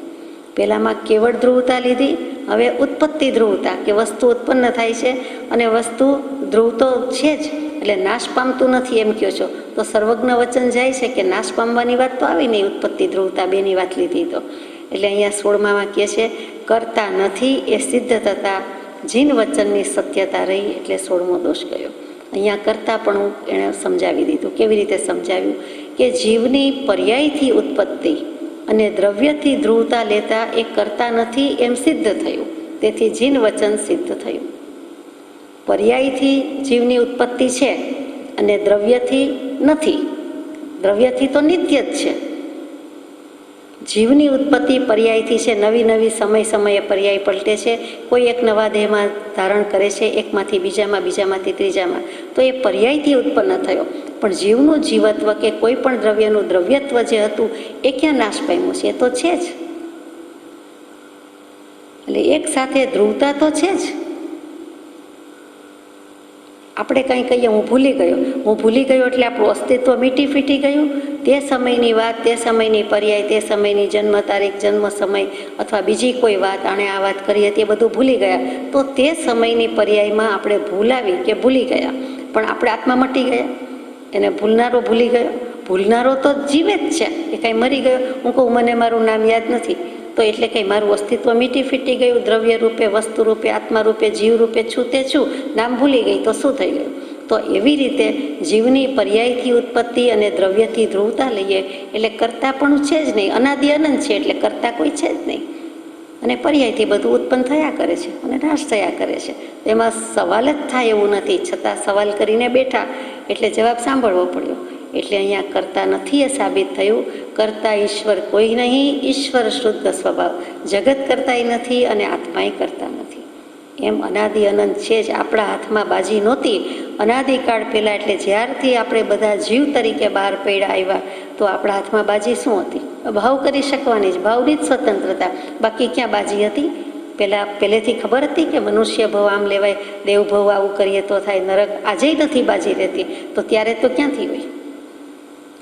પહેલામાં કેવળ ધ્રુવતા લીધી, હવે ઉત્પત્તિ ધ્રુવતા કે વસ્તુ ઉત્પન્ન થાય છે અને વસ્તુ ધ્રુવ તો છે જ, એટલે નાશ પામતું નથી એમ કહો છો, તો સર્વજ્ઞ વચન જાય છે કે નાશ પામવાની વાત તો આવી નહીં, ઉત્પત્તિ ધ્રુવતા બેની વાત લીધી તો. એટલે અહીંયા 16માં કહે છે કરતા નથી એ સિદ્ધ થતાં જીન વચનની સત્યતા રહી, એટલે 16મો દોષ ગયો. અહીંયા કરતા પણ એણે સમજાવી દીધું. કેવી રીતે સમજાવ્યું કે જીવની પર્યાયથી ઉત્પત્તિ અને દ્રવ્યથી ધ્રુવતા લેતા એ કરતા નથી એમ સિદ્ધ થયું, તેથી જીન વચન સિદ્ધ થયું. પર્યાયથી જીવની ઉત્પત્તિ છે અને દ્રવ્યથી નથી, દ્રવ્યથી તો નિત્ય જ છે. જીવની ઉત્પત્તિ પર્યાયથી છે, નવી સમયે પર્યાય પલટે છે, કોઈ એક નવા દેહમાં ધારણ કરે છે, એકમાંથી બીજામાં, બીજામાંથી ત્રીજામાં, તો એ પર્યાયથી ઉત્પન્ન થયો. પણ જીવનું જીવત્વ કે કોઈ પણ દ્રવ્યનું દ્રવ્યત્વ જે હતું એ ક્યાં નાશ પામ્યું છે, એ તો છે જ. એટલે એક સાથે ધ્રુવતા તો છે જ. આપણે કંઈ કહીએ હું ભૂલી ગયો એટલે આપણું અસ્તિત્વ મીટી ફીટી ગયું. તે સમયની વાત, તે સમયની પર્યાય, તે સમયની જન્મ તારીખ, જન્મ સમય અથવા બીજી કોઈ વાત, આણે આ વાત કરી હતી, એ બધું ભૂલી ગયા. તો તે સમયની પર્યાયમાં આપણે ભૂલાવી કે ભૂલી ગયા, પણ આપણે આત્મા મટી ગયા, એને ભૂલનારો ભૂલી ગયો. ભૂલનારો તો જીવે જ છે, એ કાંઈ મરી ગયો. હું કહું મને મારું નામ યાદ નથી, તો એટલે કંઈ મારું અસ્તિત્વ મીટી ફીટી ગયું, દ્રવ્ય રૂપે, વસ્તુ રૂપે, આત્મા રૂપે, જીવ રૂપે છું તે છું, નામ ભૂલી ગઈ તો શું થઈ ગયું? તો એવી રીતે જીવની પર્યાયથી ઉત્પત્તિ અને દ્રવ્યથી ધ્રુવતા લઈએ એટલે કરતા પણ છે જ નહીં, અનાદિ અનંત છે એટલે કરતા કોઈ છે જ નહીં. અને પર્યાયથી બધું ઉત્પન્ન થયા કરે છે અને નાશ થયા કરે છે. એમાં સવાલ જ થાય એવું નથી, છતાં સવાલ કરીને બેઠા એટલે જવાબ સાંભળવો પડ્યો. એટલે અહીંયા કરતા નથી એ સાબિત થયું. કરતા ઈશ્વર કોઈ નહીં, ઈશ્વર શુદ્ધ સ્વભાવ. જગત કરતાય નથી અને આત્માય કરતા નથી. એમ અનાદિ અનંત છે જ, આપણા હાથમાં બાજી નહોતી. અનાદિકાળ પહેલાં એટલે જ્યારથી આપણે બધા જીવ તરીકે બહાર પડ્યા આવ્યા તો આપણા હાથમાં બાજી શું હતી? ભાવ કરી શકવાની જ, ભાવની જ સ્વતંત્રતા. બાકી ક્યાં બાજી હતી? પહેલેથી ખબર હતી કે મનુષ્ય ભવ આમ લેવાય, દેવ ભવ આવું કરીએ તો થાય, નરક આજેય નથી બાજી રહેતી. તો ત્યારે તો ક્યાંથી હોય?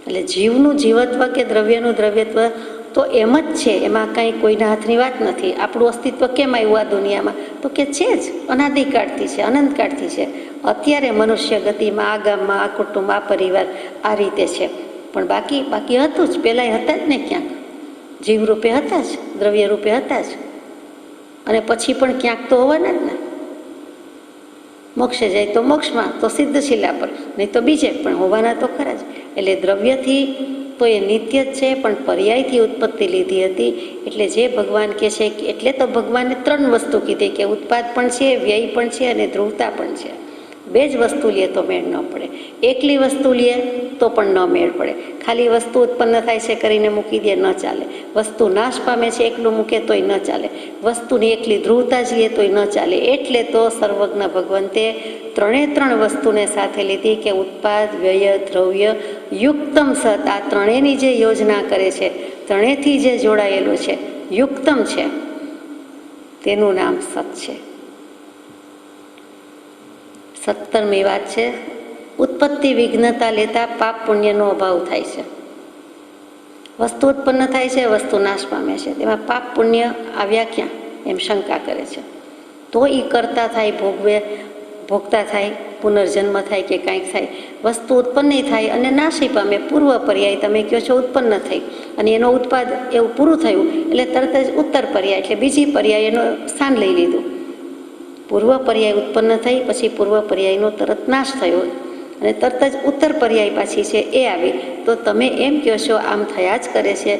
એટલે જીવનું જીવત્વ કે દ્રવ્યનું દ્રવ્યત્વ તો એમ જ છે, એમાં કાંઈ કોઈના હાથની વાત નથી. આપણું અસ્તિત્વ કેમ આવ્યું આ દુનિયામાં? તો કે છે જ, અનાદિકાળથી છે, અનંતકાળથી છે. અત્યારે મનુષ્ય ગતિમાં આ ગામમાં, આ કુટુંબ, આ પરિવાર આ રીતે છે. પણ બાકી હતું જ, પહેલાંય હતા જ ને, ક્યાંક જીવ રૂપે હતા જ, દ્રવ્ય રૂપે હતા જ, અને પછી પણ ક્યાંક તો હોવાના જ ને. મોક્ષે જાય તો મોક્ષમાં, તો સિદ્ધશિલા પર, નહીં તો બીજે પણ હોવાના તો ખરા જ. એટલે દ્રવ્યથી તો એ નિત્ય જ છે, પણ પર્યાયથી ઉત્પત્તિ લીધી હતી. એટલે જે ભગવાન કહે છે, એટલે તો ભગવાને 3 વસ્તુ કીધી કે ઉત્પાદ પણ છે, વ્યય પણ છે અને ધ્રુવતા પણ છે. 2 જ વસ્તુ લે તો મેળ ન પડે. એકલી વસ્તુ લે તો પણ ન મેળ પડે. ખાલી વસ્તુ ઉત્પન્ન થાય છે કરીને મૂકી દે, ન ચાલે. વસ્તુ નાશ પામે છે એકલું મૂકે તોય ન ચાલે. વસ્તુની એકલી ધ્રુવતા જ લે તોય ન ચાલે. એટલે તો સર્વજ્ઞ ભગવંતે 3 વસ્તુને સાથે લીધી કે ઉત્પાદ, વ્યય, દ્રવ્ય, યુક્તમ સત. આ 3ની જે યોજના કરે છે, 3થી જે જોડાયેલું છે, યુક્તમ છે, તેનું નામ સત છે. 17મી વાત છે, ઉત્પત્તિ વિઘ્નતા લેતા પાપ પુણ્યનો અભાવ થાય છે. વસ્તુ ઉત્પન્ન થાય છે, વસ્તુ નાશ પામે છે, તેમાં પાપ પુણ્ય આવ્યા ક્યાં એમ શંકા કરે છે. તો એ કરતા થાય, ભોગતા થાય, પુનર્જન્મ થાય કે કાંઈક થાય. વસ્તુ ઉત્પન્ન થાય અને નાશી પામે. પૂર્વ પર્યાય તમે કહો છો ઉત્પન્ન થઈ અને એનો ઉત્પાદ એવું પૂરું થયું એટલે તરત જ ઉત્તર પર્યાય એટલે બીજી પર્યાય એનું સ્થાન લઈ લીધું. પૂર્વ પર્યાય ઉત્પન્ન થઈ, પછી પૂર્વ પર્યાયનો તરત નાશ થયો અને તરત જ ઉત્તર પર્યાય પાછી છે એ આવી. તો તમે એમ કહો છો આમ થયા જ કરે છે,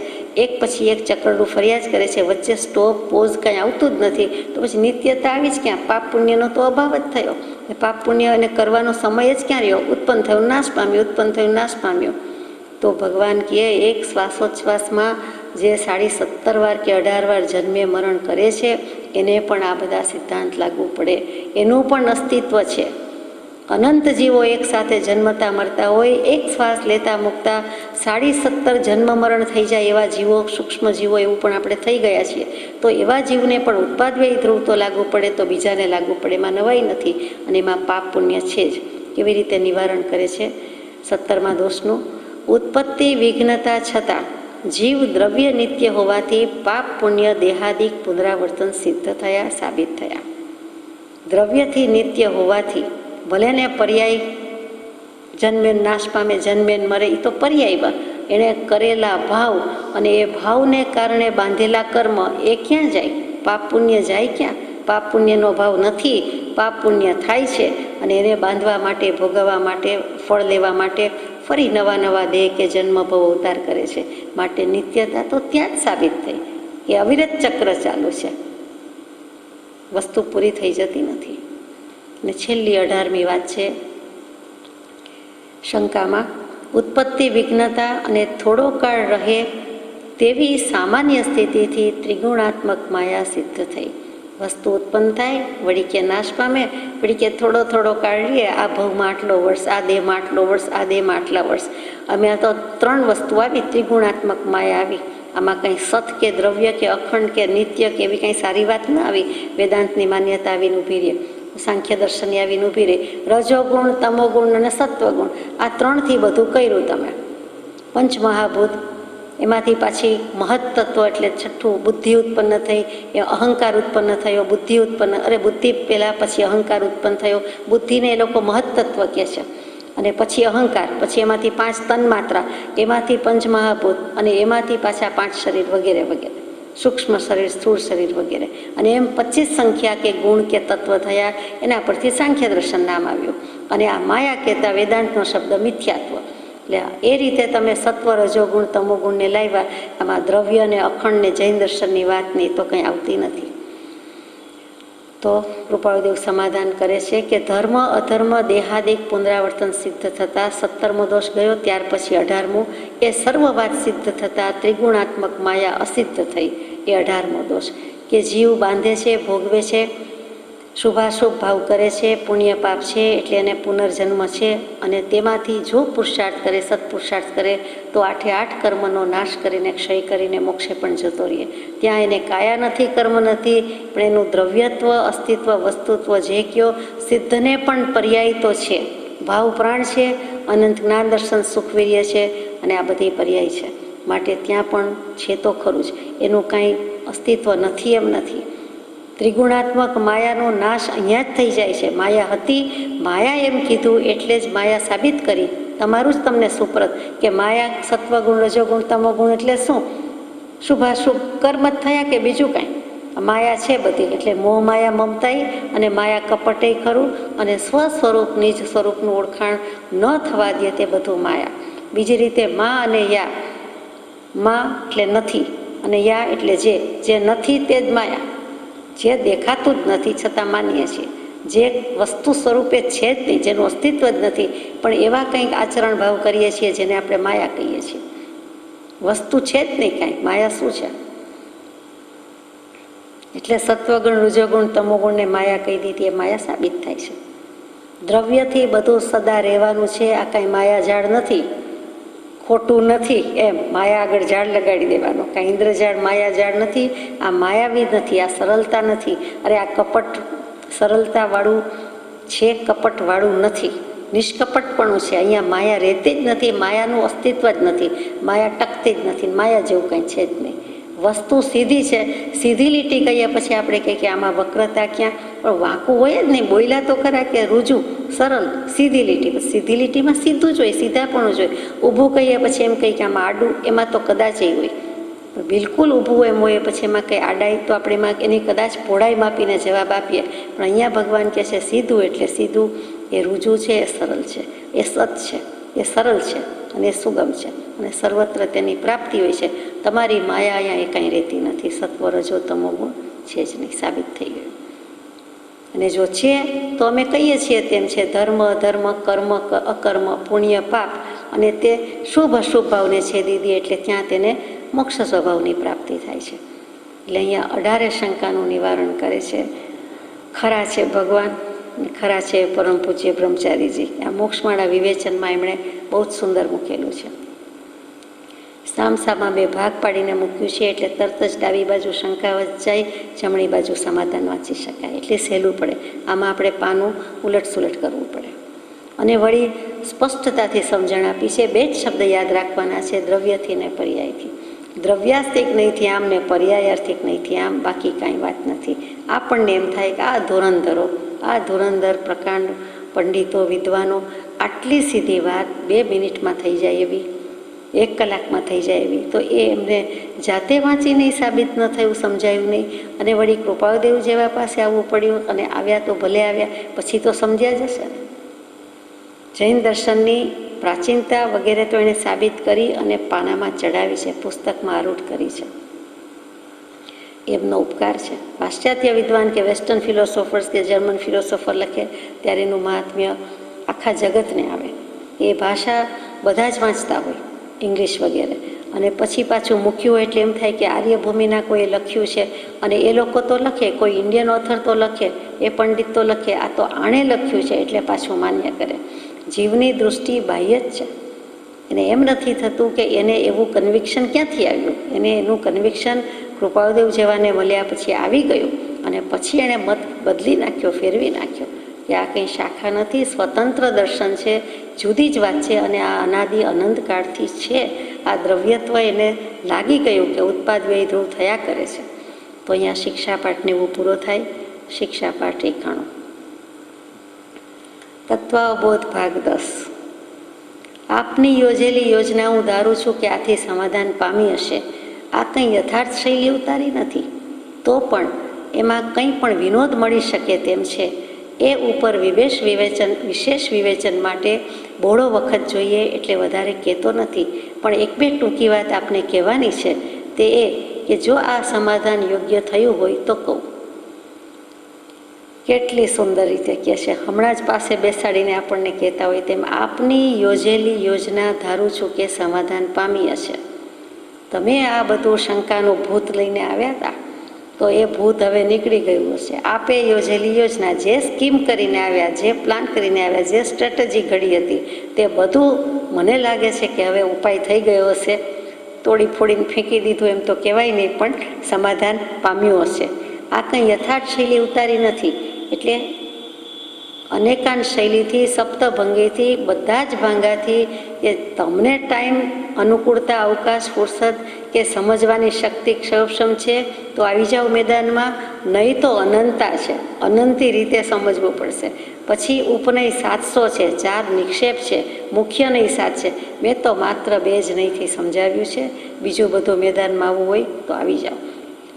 એક પછી એક ચક્રડું ફર્યા જ કરે છે, વચ્ચે સ્ટોપ પોઝ કાંઈ આવતું જ નથી. તો પછી નિત્યતા આવી જ ક્યાં? પાપ પુણ્યનો તો અભાવ જ થયો. પાપ પુણ્ય અને કરવાનો સમય જ ક્યાં રહ્યો? ઉત્પન્ન થયું નાશ પામ્યો, ઉત્પન્ન થયું નાશ પામ્યો. તો ભગવાન કહે એક શ્વાસોચ્છ્વાસમાં જે 17.5 વાર કે 18 વાર જન્મે મરણ કરે છે એને પણ આ બધા સિદ્ધાંત લાગુ પડે. એનું પણ અસ્તિત્વ છે. અનંત જીવો એક સાથે જન્મતા મરતા હોય, એક શ્વાસ લેતા મૂકતા 17.5 જન્મ મરણ થઈ જાય એવા જીવો, સૂક્ષ્મ જીવો એવું પણ આપણે થઈ ગયા છીએ. તો એવા જીવને પણ ઉત્પાદ વ્યય ધ્રુવ તો લાગુ પડે તો બીજાને લાગુ પડે, એમાં નવાઈ નથી. અને એમાં પાપ પુણ્ય છે જ. કેવી રીતે નિવારણ કરે છે 17મા દોષનું? ઉત્પત્તિ વિઘ્નતા છતાં જીવ દ્રવ્ય નિત્ય હોવાથી પાપ પુણ્ય દેહાદિક પુનરાવર્તન સિદ્ધ થયા, સાબિત થયા. દ્રવ્યથી નિત્ય હોવાથી ભલે ને પર્યાય જન્મેન નાશ પામે, જન્મેન મરે, એ તો પર્યાયમાં એણે કરેલા ભાવ અને એ ભાવને કારણે બાંધેલા કર્મ એ ક્યાં જાય? પાપ પુણ્ય જાય ક્યાં? પાપ પુણ્યનો ભાવ નથી. પાપ પુણ્ય થાય છે અને એને બાંધવા માટે, ભોગવવા માટે, ફળ લેવા માટે ફરી નવા દેહ કે જન્મ ભવ અવતાર કરે છે. માટે નિત્યતા તો ત્યાં જ સાબિત થઈ કે અવિરત ચક્ર ચાલુ છે, વસ્તુ પૂરી થઈ જતી નથી. અને છેલ્લી 18મી વાત છે શંકામાં, ઉત્પત્તિ વિઘ્નતા અને થોડો કાળ રહે તેવી સામાન્ય સ્થિતિથી ત્રિગુણાત્મક માયા સિદ્ધ થઈ. વસ્તુ ઉત્પન્ન થાય, વળી કે નાશ પામે, વળી કે થોડો કાળ રહીએ, આ ભવમાં આટલો વર્ષ, આ દેહમાં આટલો વર્ષ, આ દેહમાં આટલા વર્ષ. અમે આ તો 3 વસ્તુ આવી, ત્રિગુણાત્મક માયા આવી. આમાં કંઈ સત કે દ્રવ્ય કે અખંડ કે નિત્ય કે એવી કંઈ સારી વાત ના આવી. વેદાંતની માન્યતા આવીને ઊભી રહે, સાંખ્ય દર્શનની આવીને ઊભી રહે. રજોગુણ, તમોગુણ અને સત્વગુણ, આ 3થી બધું કર્યું તમે. પંચમહાભૂત, એમાંથી પાછી મહત્તત્વ એટલે છઠ્ઠું બુદ્ધિ ઉત્પન્ન થઈ, એ અહંકાર ઉત્પન્ન થયો, બુદ્ધિ ઉત્પન્ન, બુદ્ધિ પહેલાં પછી અહંકાર ઉત્પન્ન થયો. બુદ્ધિને એ લોકો મહત્તત્વ કહે છે. અને પછી અહંકાર, પછી એમાંથી 5 તન્માત્રા, એમાંથી પંચમહાભૂત અને એમાંથી પાછા 5 શરીર વગેરે વગેરે, સૂક્ષ્મ શરીર, સ્થૂળ શરીર વગેરે. અને એમ 25 સંખ્યા કે ગુણ કે તત્વ થયા. એના પરથી સાંખ્ય દર્શન નામ આવ્યું. અને આ માયા કહેતા વેદાંતનો શબ્દ મિથ્યાત્વ. એટલે એ રીતે તમે સત્વ રજોગુણ તમોગુણને લાવ્યા, આમાં દ્રવ્ય અને અખંડને જૈન દર્શનની વાતની તો કંઈ આવતી નથી. તો કૃપાળુદેવ સમાધાન કરે છે કે ધર્મ અધર્મ દેહાદિક પુનરાવર્તન સિદ્ધ થતાં 17મો દોષ ગયો, ત્યાર પછી 18મું એ સર્વવાદ સિદ્ધ થતાં ત્રિગુણાત્મક માયા અસિદ્ધ થઈ, એ 18મો દોષ કે જીવ બાંધે છે, ભોગવે છે, શુભાશુભ ભાવ કરે છે, પુણ્ય પાપ છે એટલે એને પુનર્જન્મ છે, અને તેમાંથી જો પુરુષાર્થ કરે, સત્પુરુષાર્થ કરે તો 8 કર્મનો નાશ કરીને ક્ષય કરીને મોક્ષે પણ જતો રહીએ. ત્યાં એને કાયા નથી, કર્મ નથી, પણ એનું દ્રવ્યત્વ, અસ્તિત્વ, વસ્તુત્વ જે કયો સિદ્ધને પણ પર્યાય તો છે. ભાવ પ્રાણ છે, અનંત જ્ઞાન દર્શન સુખવીર્ય છે, અને આ બધી પર્યાય છે. માટે ત્યાં પણ છે તો ખરું જ, એનું કાંઈ અસ્તિત્વ નથી એમ નથી. ત્રિગુણાત્મક માયાનો નાશ અહીંયા જ થઈ જાય છે. માયા હતી, માયા એમ કીધું એટલે જ માયા સાબિત કરી, તમારું જ તમને સુપ્રત કે માયા સત્વગુણ રજોગુણ તમોગુણ એટલે શું? શુભાશુભ કર્મ જ થયા કે બીજું કાંઈ? માયા છે બધી. એટલે મોહ માયા મમતાઈ અને માયા કપટે ખરું, અને સ્વસ્વરૂપ નિજ સ્વરૂપનું ઓળખાણ ન થવા દે તે બધું માયા. બીજી રીતે મા અને યા, મા એટલે નથી અને યા એટલે જે નથી તે જ માયા, જે દેખાતું જ નથી છતાં માનીએ છીએ, જે વસ્તુ સ્વરૂપે છે જ નહીં, જેનું અસ્તિત્વ જ નથી, પણ એવા કંઈક આચરણ ભાવ કરીએ છીએ જેને આપણે માયા કહીએ છીએ. વસ્તુ છે જ નહીં કાંઈ, માયા શું છે? એટલે સત્વગુણ રજોગુણ તમોગુણને માયા કહી દીધી, એ માયા સાબિત થાય છે. દ્રવ્યથી બધું સદા રહેવાનું છે, આ કાંઈ માયા ઝાડ નથી, ખોટું નથી એમ માયા આગળ ઝાડ લગાડી દેવાનું. કાંઈ ઇન્દ્રઝાડ માયા ઝાડ નથી, આ માયાવી નથી, આ સરળતા નથી. અરે આ કપટ સરળતાવાળું છે, કપટવાળું નથી, નિષ્કપટપણું છે. અહીંયા માયા રહેતી જ નથી, માયાનું અસ્તિત્વ જ નથી, માયા ટકતી જ નથી, માયા જેવું કંઈ છે જ નહીં. વસ્તુ સીધી છે, સીધી લીટી કહીએ પછી આપણે કહીએ કે આમાં વક્રતા ક્યાં? પણ વાંકું હોય જ નહીં. બોલ્યા તો ખરા કે રૂજુ, સરળ, સીધી લીટી. સીધી લીટીમાં સીધું જ હોય, સીધાપણું જ હોય. ઊભું કહીએ પછી એમ કહીએ કે આમાં આડું, એમાં તો કદાચ એ હોય. બિલકુલ ઊભું એમ હોય પછી એમાં કંઈ આડાઈ તો આપણે એમાં એની કદાચ પહોળાઈ માપીને જવાબ આપીએ, પણ અહીંયા ભગવાન કહે છે સીધું એટલે સીધું. એ રૂજુ છે, એ સરળ છે, એ સત છે, એ સરળ છે, અને એ સુગમ છે, અને સર્વત્ર તેની પ્રાપ્તિ હોય છે. તમારી માયા અહીંયા એ કાંઈ રહેતી નથી. સત્વ રજો તમો ગુણ છે જ નહીં, સાબિત થઈ ગયું. અને જો છે તો અમે કહીએ છીએ તેમ છે ધર્મ અધર્મ, કર્મ અકર્મ, પુણ્ય પાપ, અને તે શુભ અશુભ ભાવને છેદી દે એટલે ત્યાં તેને મોક્ષ સ્વભાવની પ્રાપ્તિ થાય છે. એટલે અહીંયા 18 શંકાનું નિવારણ કરે છે. ખરા છે ભગવાન, ખરા છે પરમ પૂજ્ય બ્રહ્મચારીજી. આ મોક્ષમાળા વિવેચનમાં એમણે બહુ જ સુંદર મૂકેલું છે. સામસામાં 2 ભાગ પાડીને મૂક્યું છે, એટલે તરત જ ડાબી બાજુ શંકા વચાઈ, જમણી બાજુ સમાધાન વાંચી શકાય. એટલે સહેલું પડે. આમાં આપણે પાનું ઉલટસુલટ કરવું પડે. અને વળી સ્પષ્ટતાથી સમજણ આપી છે. 2 જ શબ્દ યાદ રાખવાના છે, દ્રવ્યથી ને પર્યાયથી. દ્રવ્યાસ્તિક નહીંથી આમ ને પર્યાયાર્થિક નહીંથી આમ, બાકી કાંઈ વાત નથી. આપણને એમ થાય કે આ ધુરંધરો, આ ધુરંધર પ્રકાંડ પંડિતો, વિદ્વાનો, આટલી સીધી વાત 2 મિનિટમાં થઈ જાય એવી, 1 કલાકમાં થઈ જાય એવી, તો એ એમને જાતે વાંચી નહીં, સાબિત ન થયું, સમજાયું નહીં. અને વળી કૃપાળુદેવ જેવા પાસે આવવું પડ્યું, અને આવ્યા તો ભલે આવ્યા, પછી તો સમજ્યા જ હશે ને. જૈન દર્શનની પ્રાચીનતા વગેરે તો એણે સાબિત કરી અને પાનામાં ચડાવી છે, પુસ્તકમાં આરૂઢ કરી છે. એમનો ઉપકાર છે. પાશ્ચાત્ય વિદ્વાન કે વેસ્ટર્ન ફિલોસોફર્સ કે જર્મન ફિલોસોફર લખે ત્યારે એનું મહાત્મ્ય આખા જગતને આવે. એ ભાષા બધા જ વાંચતા હોય, ઇંગ્લિશ વગેરે, અને પછી પાછું મૂક્યું હોય એટલે એમ થાય કે આર્યભૂમિના કોઈએ લખ્યું છે, અને એ લોકો તો લખે, કોઈ ઇન્ડિયન ઓથર તો લખે, એ પંડિત તો લખે, આ તો આણે લખ્યું છે એટલે પાછું માન્ય કરે. જીવની દૃષ્ટિ બાહ્ય જ છે. એને એમ નથી થતું કે એને એવું કન્વિક્શન ક્યાંથી આવ્યું. એને એનું કન્વિક્શન કૃપાળુદેવ જેવાને મળ્યા પછી આવી ગયું, અને પછી એણે મત બદલી નાખ્યો, ફેરવી નાખ્યો કે આ કંઈ શાખા નથી, સ્વતંત્ર દર્શન છે, જુદી જ વાત છે, અને આ અનાદિ અનંતકાળથી છે. આ દ્રવ્યત્વ એને લાગી ગયું કે ઉત્પાદ વ્યય ધ્રુવ થયા કરે છે. તો અહીંયા શિક્ષાપાઠને એવું પૂરો થાય. શિક્ષાપાઠ 91. તત્વાવબોધ ભાગ 10. આપની યોજેલી યોજના હું ધારું છું કે આથી સમાધાન પામી હશે. આ કંઈ યથાર્થ શૈલી ઉતારી નથી, તો પણ એમાં કંઈ પણ વિનોદ મળી શકે તેમ છે. એ ઉપર વિશેષ વિવેચન માટે બહોળો વખત જોઈએ એટલે વધારે કહેતો નથી, પણ એક બે ટૂંકી વાત આપને કહેવાની છે. તે એ કે જો આ સમાધાન યોગ્ય થયું હોય તો કહું. કેટલી સુંદર રીતે કહે છે. હમણાં જ પાસે બેસાડીને આપણને કહેતા હોય તેમ, આપની યોજેલી યોજના ધારું છું કે સમાધાન પામી હશે. તમે આ બધું શંકાનું ભૂત લઈને આવ્યા હતા, તો એ ભૂત હવે નીકળી ગયું હશે. આપે યોજેલી યોજના, જે સ્કીમ કરીને આવ્યા, જે પ્લાન કરીને આવ્યા, જે સ્ટ્રેટેજી ઘડી હતી, તે બધું મને લાગે છે કે હવે ઉપાય થઈ ગયો હશે. તોડી ફોડીને ફેંકી દીધું એમ તો કહેવાય નહીં, પણ સમાધાન પામ્યું હશે. આ કંઈ યથાર્થ શૈલી ઉતારી નથી. એટલે અનેકાંત શૈલીથી, સપ્તભંગીથી, બધા જ ભાંગાથી, કે તમને ટાઈમ, અનુકૂળતા, અવકાશ, ફુરસદ કે સમજવાની શક્તિ સક્ષમ છે તો આવી જાઓ મેદાનમાં, નહીં તો અનંતા છે, અનંતી રીતે સમજવું પડશે. પછી ઉપનય 700 છે, 4 નિક્ષેપ છે, મુખ્ય નહીં 7 છે. મેં તો માત્ર 2 જ નહીંથી સમજાવ્યું છે. બીજું બધું મેદાનમાં આવવું હોય તો આવી જાઓ.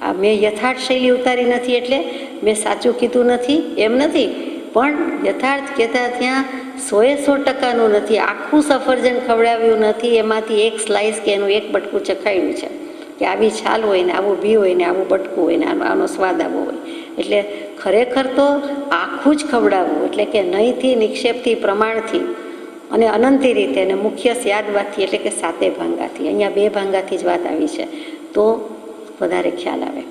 આ મેં યથાર્થ શૈલી ઉતારી નથી એટલે મેં સાચું કીધું નથી એમ નથી, પણ યથાર્થ કહેતા ત્યાં 100% નથી. આખું સફરજન ખવડાવ્યું નથી, એમાંથી એક સ્લાઇસ કે એનું એક બટકું ચખાડ્યું છે કે આવી છાલ હોય ને, આવું બી હોય ને, આવું બટકું હોય ને, આનો સ્વાદ આવો હોય. એટલે ખરેખર તો આખું જ ખવડાવવું, એટલે કે નહીંથી, નિક્ષેપથી, પ્રમાણથી અને અનંતી રીતે, અને મુખ્ય યાદવાદથી, એટલે કે 7 ભાંગાથી. અહીંયા 2 ભાંગાથી જ વાત આવી છે તો વધારે ખ્યાલ આવે.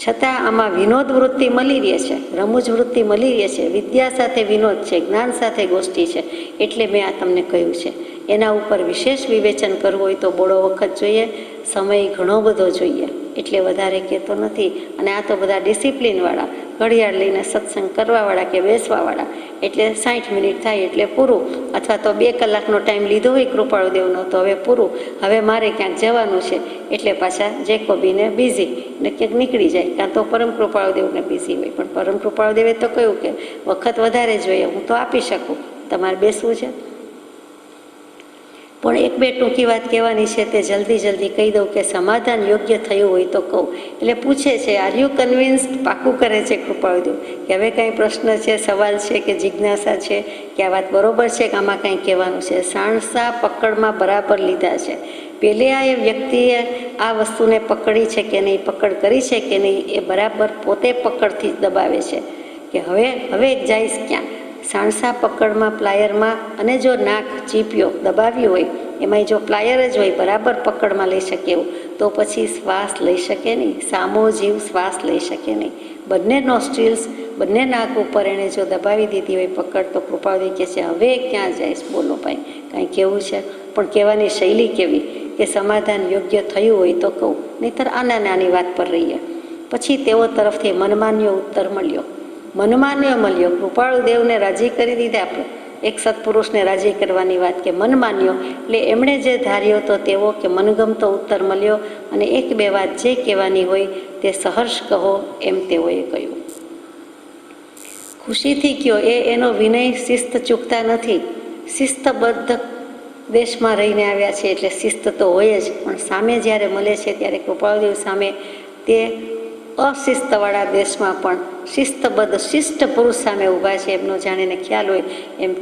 છતાં આમાં વિનોદ વૃત્તિ મળી રહે છે, રમૂજ વૃત્તિ મળી રહે છે, વિદ્યા સાથે વિનોદ છે, જ્ઞાન સાથે ગોષ્ઠી છે. એટલે મેં આ તમને કહ્યું છે. એના ઉપર વિશેષ વિવેચન કરવું હોય તો બહોળો વખત જોઈએ, સમય ઘણો બધો જોઈએ. એટલે વધારે કહેતો નથી. અને આ તો બધા ડિસિપ્લિનવાળા, ઘડિયાળ લઈને સત્સંગ કરવાવાળા કે બેસવાવાળા, એટલે 60 મિનિટ થાય એટલે પૂરું, અથવા તો 2 કલાકનો ટાઈમ લીધો હોય કૃપાળુદેવનો તો હવે પૂરું, હવે મારે ક્યાંક જવાનું છે એટલે પાછા જેકોબીને બિઝી ને ક્યાંક નીકળી જાય, કાં તો પરમ કૃપાળુદેવને બિઝી હોય. પણ પરમ કૃપાળુદેવે તો કહ્યું કે વખત વધારે જોઈએ, હું તો આપી શકું, તમારે બેસવું છે. પણ એક બે ટૂંકી વાત કહેવાની છે, તે જલ્દી કહી દઉં કે સમાધાન યોગ્ય થયું હોય તો કહું. એટલે પૂછે છે, આર યુ કન્વિન્સ્ડ? પાકું કરે છે કૃપાળુદેવ કે હવે કાંઈ પ્રશ્ન છે, સવાલ છે કે જિજ્ઞાસા છે કે આ વાત બરોબર છે કે આમાં કાંઈ કહેવાનું છે? સાણસા પકડમાં બરાબર લીધા છે. પેલે આ એ વ્યક્તિએ આ વસ્તુને પકડી છે કે નહીં, પકડ કરી છે કે નહીં, એ બરાબર પોતે પકડથી જ દબાવે છે કે હવે જઈશ ક્યાં? સાણસા પકડમાં, પ્લાયરમાં, અને જો નાક ચીપિયો દબાવ્યું હોય, એમાં જો પ્લાયર જ હોય, બરાબર પકડમાં લઈ શકે એવું, તો પછી શ્વાસ લઈ શકે નહીં, સામો જીવ શ્વાસ લઈ શકે નહીં. બંને નોસ્ટ્રીલ્સ, બંને નાક ઉપર એણે જો દબાવી દીધી હોય પકડ, તો કૃપાળુદેવ કહે છે હવે ક્યાં જઈશ? બોલો ભાઈ, કાંઈ કહેવું છે? પણ કહેવાની શૈલી કેવી કે સમાધાન યોગ્ય થયું હોય તો કહું, નહીંતર નાની વાત પર રહીએ. પછી તેઓ તરફથી મનમાન્ય ઉત્તર મળ્યો. મનમાન્ય મળ્યો, કૃપાળુદેવને રાજી કરી દીધા. આપણે એક સત્પુરુષને રાજી કરવાની વાત કે મનમાન્યો, એટલે એમણે જે ધાર્યો તો તેવો કે મનગમતો ઉત્તર મળ્યો. અને 1-2 વાત જે કહેવાની હોય તે સહર્ષ કહો, એમ તેઓએ કહ્યું. ખુશીથી કયો, એનો વિનય, શિસ્ત ચૂકતા નથી. શિસ્તબદ્ધ દેશમાં રહીને આવ્યા છે એટલે શિસ્ત તો હોય જ, પણ સામે જ્યારે મળે છે ત્યારે કૃપાળુદેવ સામે તે અશિસ્તવાળા દેશમાં પણ શિસ્તબદ્ધ, શિષ્ટ પુરુષ સામે ઊભા છે એમનો જાણીને ખ્યાલ હોય એમ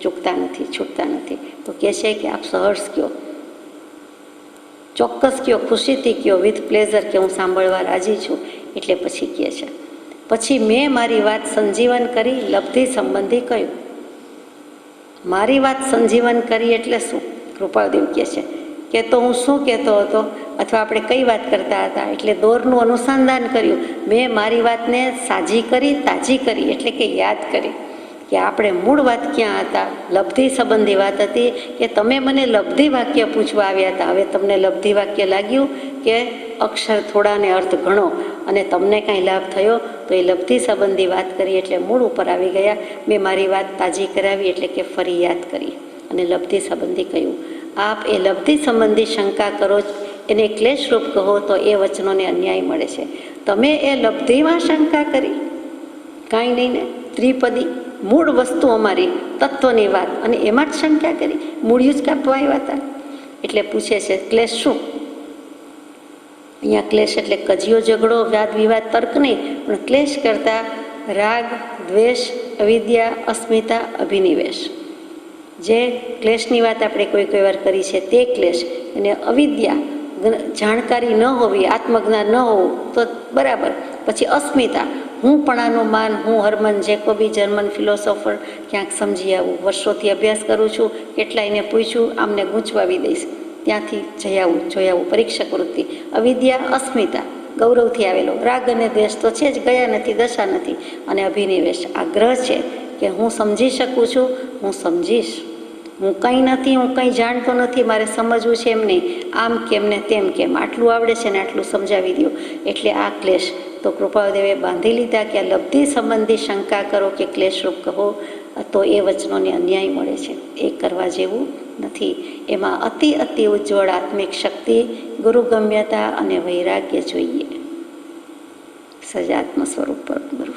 છૂટતા નથી. તો કહે છે કે આપ સહર્ષ કયો, ચોક્કસ કયો, ખુશીથી કયો, વિથ પ્લેઝર કે હું સાંભળવા રાજી છું. એટલે પછી કહે છે, પછી મેં મારી વાત સંજીવન કરી, લબ્ધિ સંબંધી કહ્યું. મારી વાત સંજીવન કરી એટલે શું? કૃપાળુદેવ કહે છે કે તો હું શું કહેતો હતો, અથવા આપણે કઈ વાત કરતા હતા, એટલે દોરનું અનુસંધાન કર્યું. મેં મારી વાતને સાજી કરી, તાજી કરી, એટલે કે યાદ કરી કે આપણે મૂળ વાત ક્યાં હતા. લબ્ધિ સંબંધી વાત હતી કે તમે મને લબ્ધિ વાક્ય પૂછવા આવ્યા હતા, હવે તમને લબ્ધિ વાક્ય લાગ્યું કે અક્ષર થોડાને અર્થ ઘણો અને તમને કાંઈ લાભ થયો, તો એ લબ્ધિ સંબંધી વાત કરી એટલે મૂળ ઉપર આવી ગયા. મેં મારી વાત તાજી કરાવી એટલે કે ફરી યાદ કરી અને લબ્ધિ સંબંધી કહ્યું. આપ એ લબ્ધિ સંબંધી શંકા કરો, એને ક્લેશરૂપ કહો તો એ વચનોને અન્યાય મળે છે. તમે એ લબ્ધિમાં શંકા કરી, કાંઈ નહીં ને, ત્રિપદી મૂળ વસ્તુ અમારી તત્વની વાત, અને એમાં જ શંકા કરી, મૂળિયું જ કાપવા આવ્યા હતા. એટલે પૂછે છે ક્લેશ શું? અહીંયા ક્લેશ એટલે કજિયો, ઝઘડો, વાદ વિવાદ, તર્ક નહીં, પણ ક્લેશ કરતા રાગ, દ્વેષ, અવિદ્યા, અસ્મિતા, અભિનિવેશ. જે ક્લેશની વાત આપણે કોઈ વાર કરી છે તે ક્લેશ, અને અવિદ્યા જાણકારી ન હોવી, આત્મજ્ઞાન ન હોવું તો બરાબર. પછી અસ્મિતા, હું પણાનું માન, હું હરમન જેકોબી જર્મન ફિલોસોફર ક્યાંક સમજી આવું, વર્ષોથી અભ્યાસ કરું છું, કેટલાયને પૂછ્યું, આમને ગૂંચવાવી દઈશ, ત્યાંથી જઈ આવું, જોઈ આવું, પરીક્ષક વૃત્તિ. અવિદ્યા, અસ્મિતા, ગૌરવથી આવેલો. રાગ અને દ્વેષ તો છે જ, ગયા નથી, દશા નથી. અને અભિનિવેશ, આગ્રહ છે કે હું સમજી શકું છું, હું સમજીશ, હું કંઈ નથી, હું કંઈ જાણતો નથી, મારે સમજવું છે એમ નહીં, આમ કેમ ને તેમ કેમ, આટલું આવડે છે ને આટલું સમજાવી દો. એટલે આ ક્લેશ તો કૃપાળુદેવે બાંધી લીધા કે આ લબ્ધિ સંબંધી શંકા કરો કે ક્લેશરૂપ કહો તો એ વચનોને અન્યાય મળે છે, એ કરવા જેવું નથી. એમાં અતિ ઉજ્જવળ આત્મિક શક્તિ, ગુરુગમ્યતા અને વૈરાગ્ય જોઈએ. સજાત્મ સ્વરૂપ પર ગુરુ.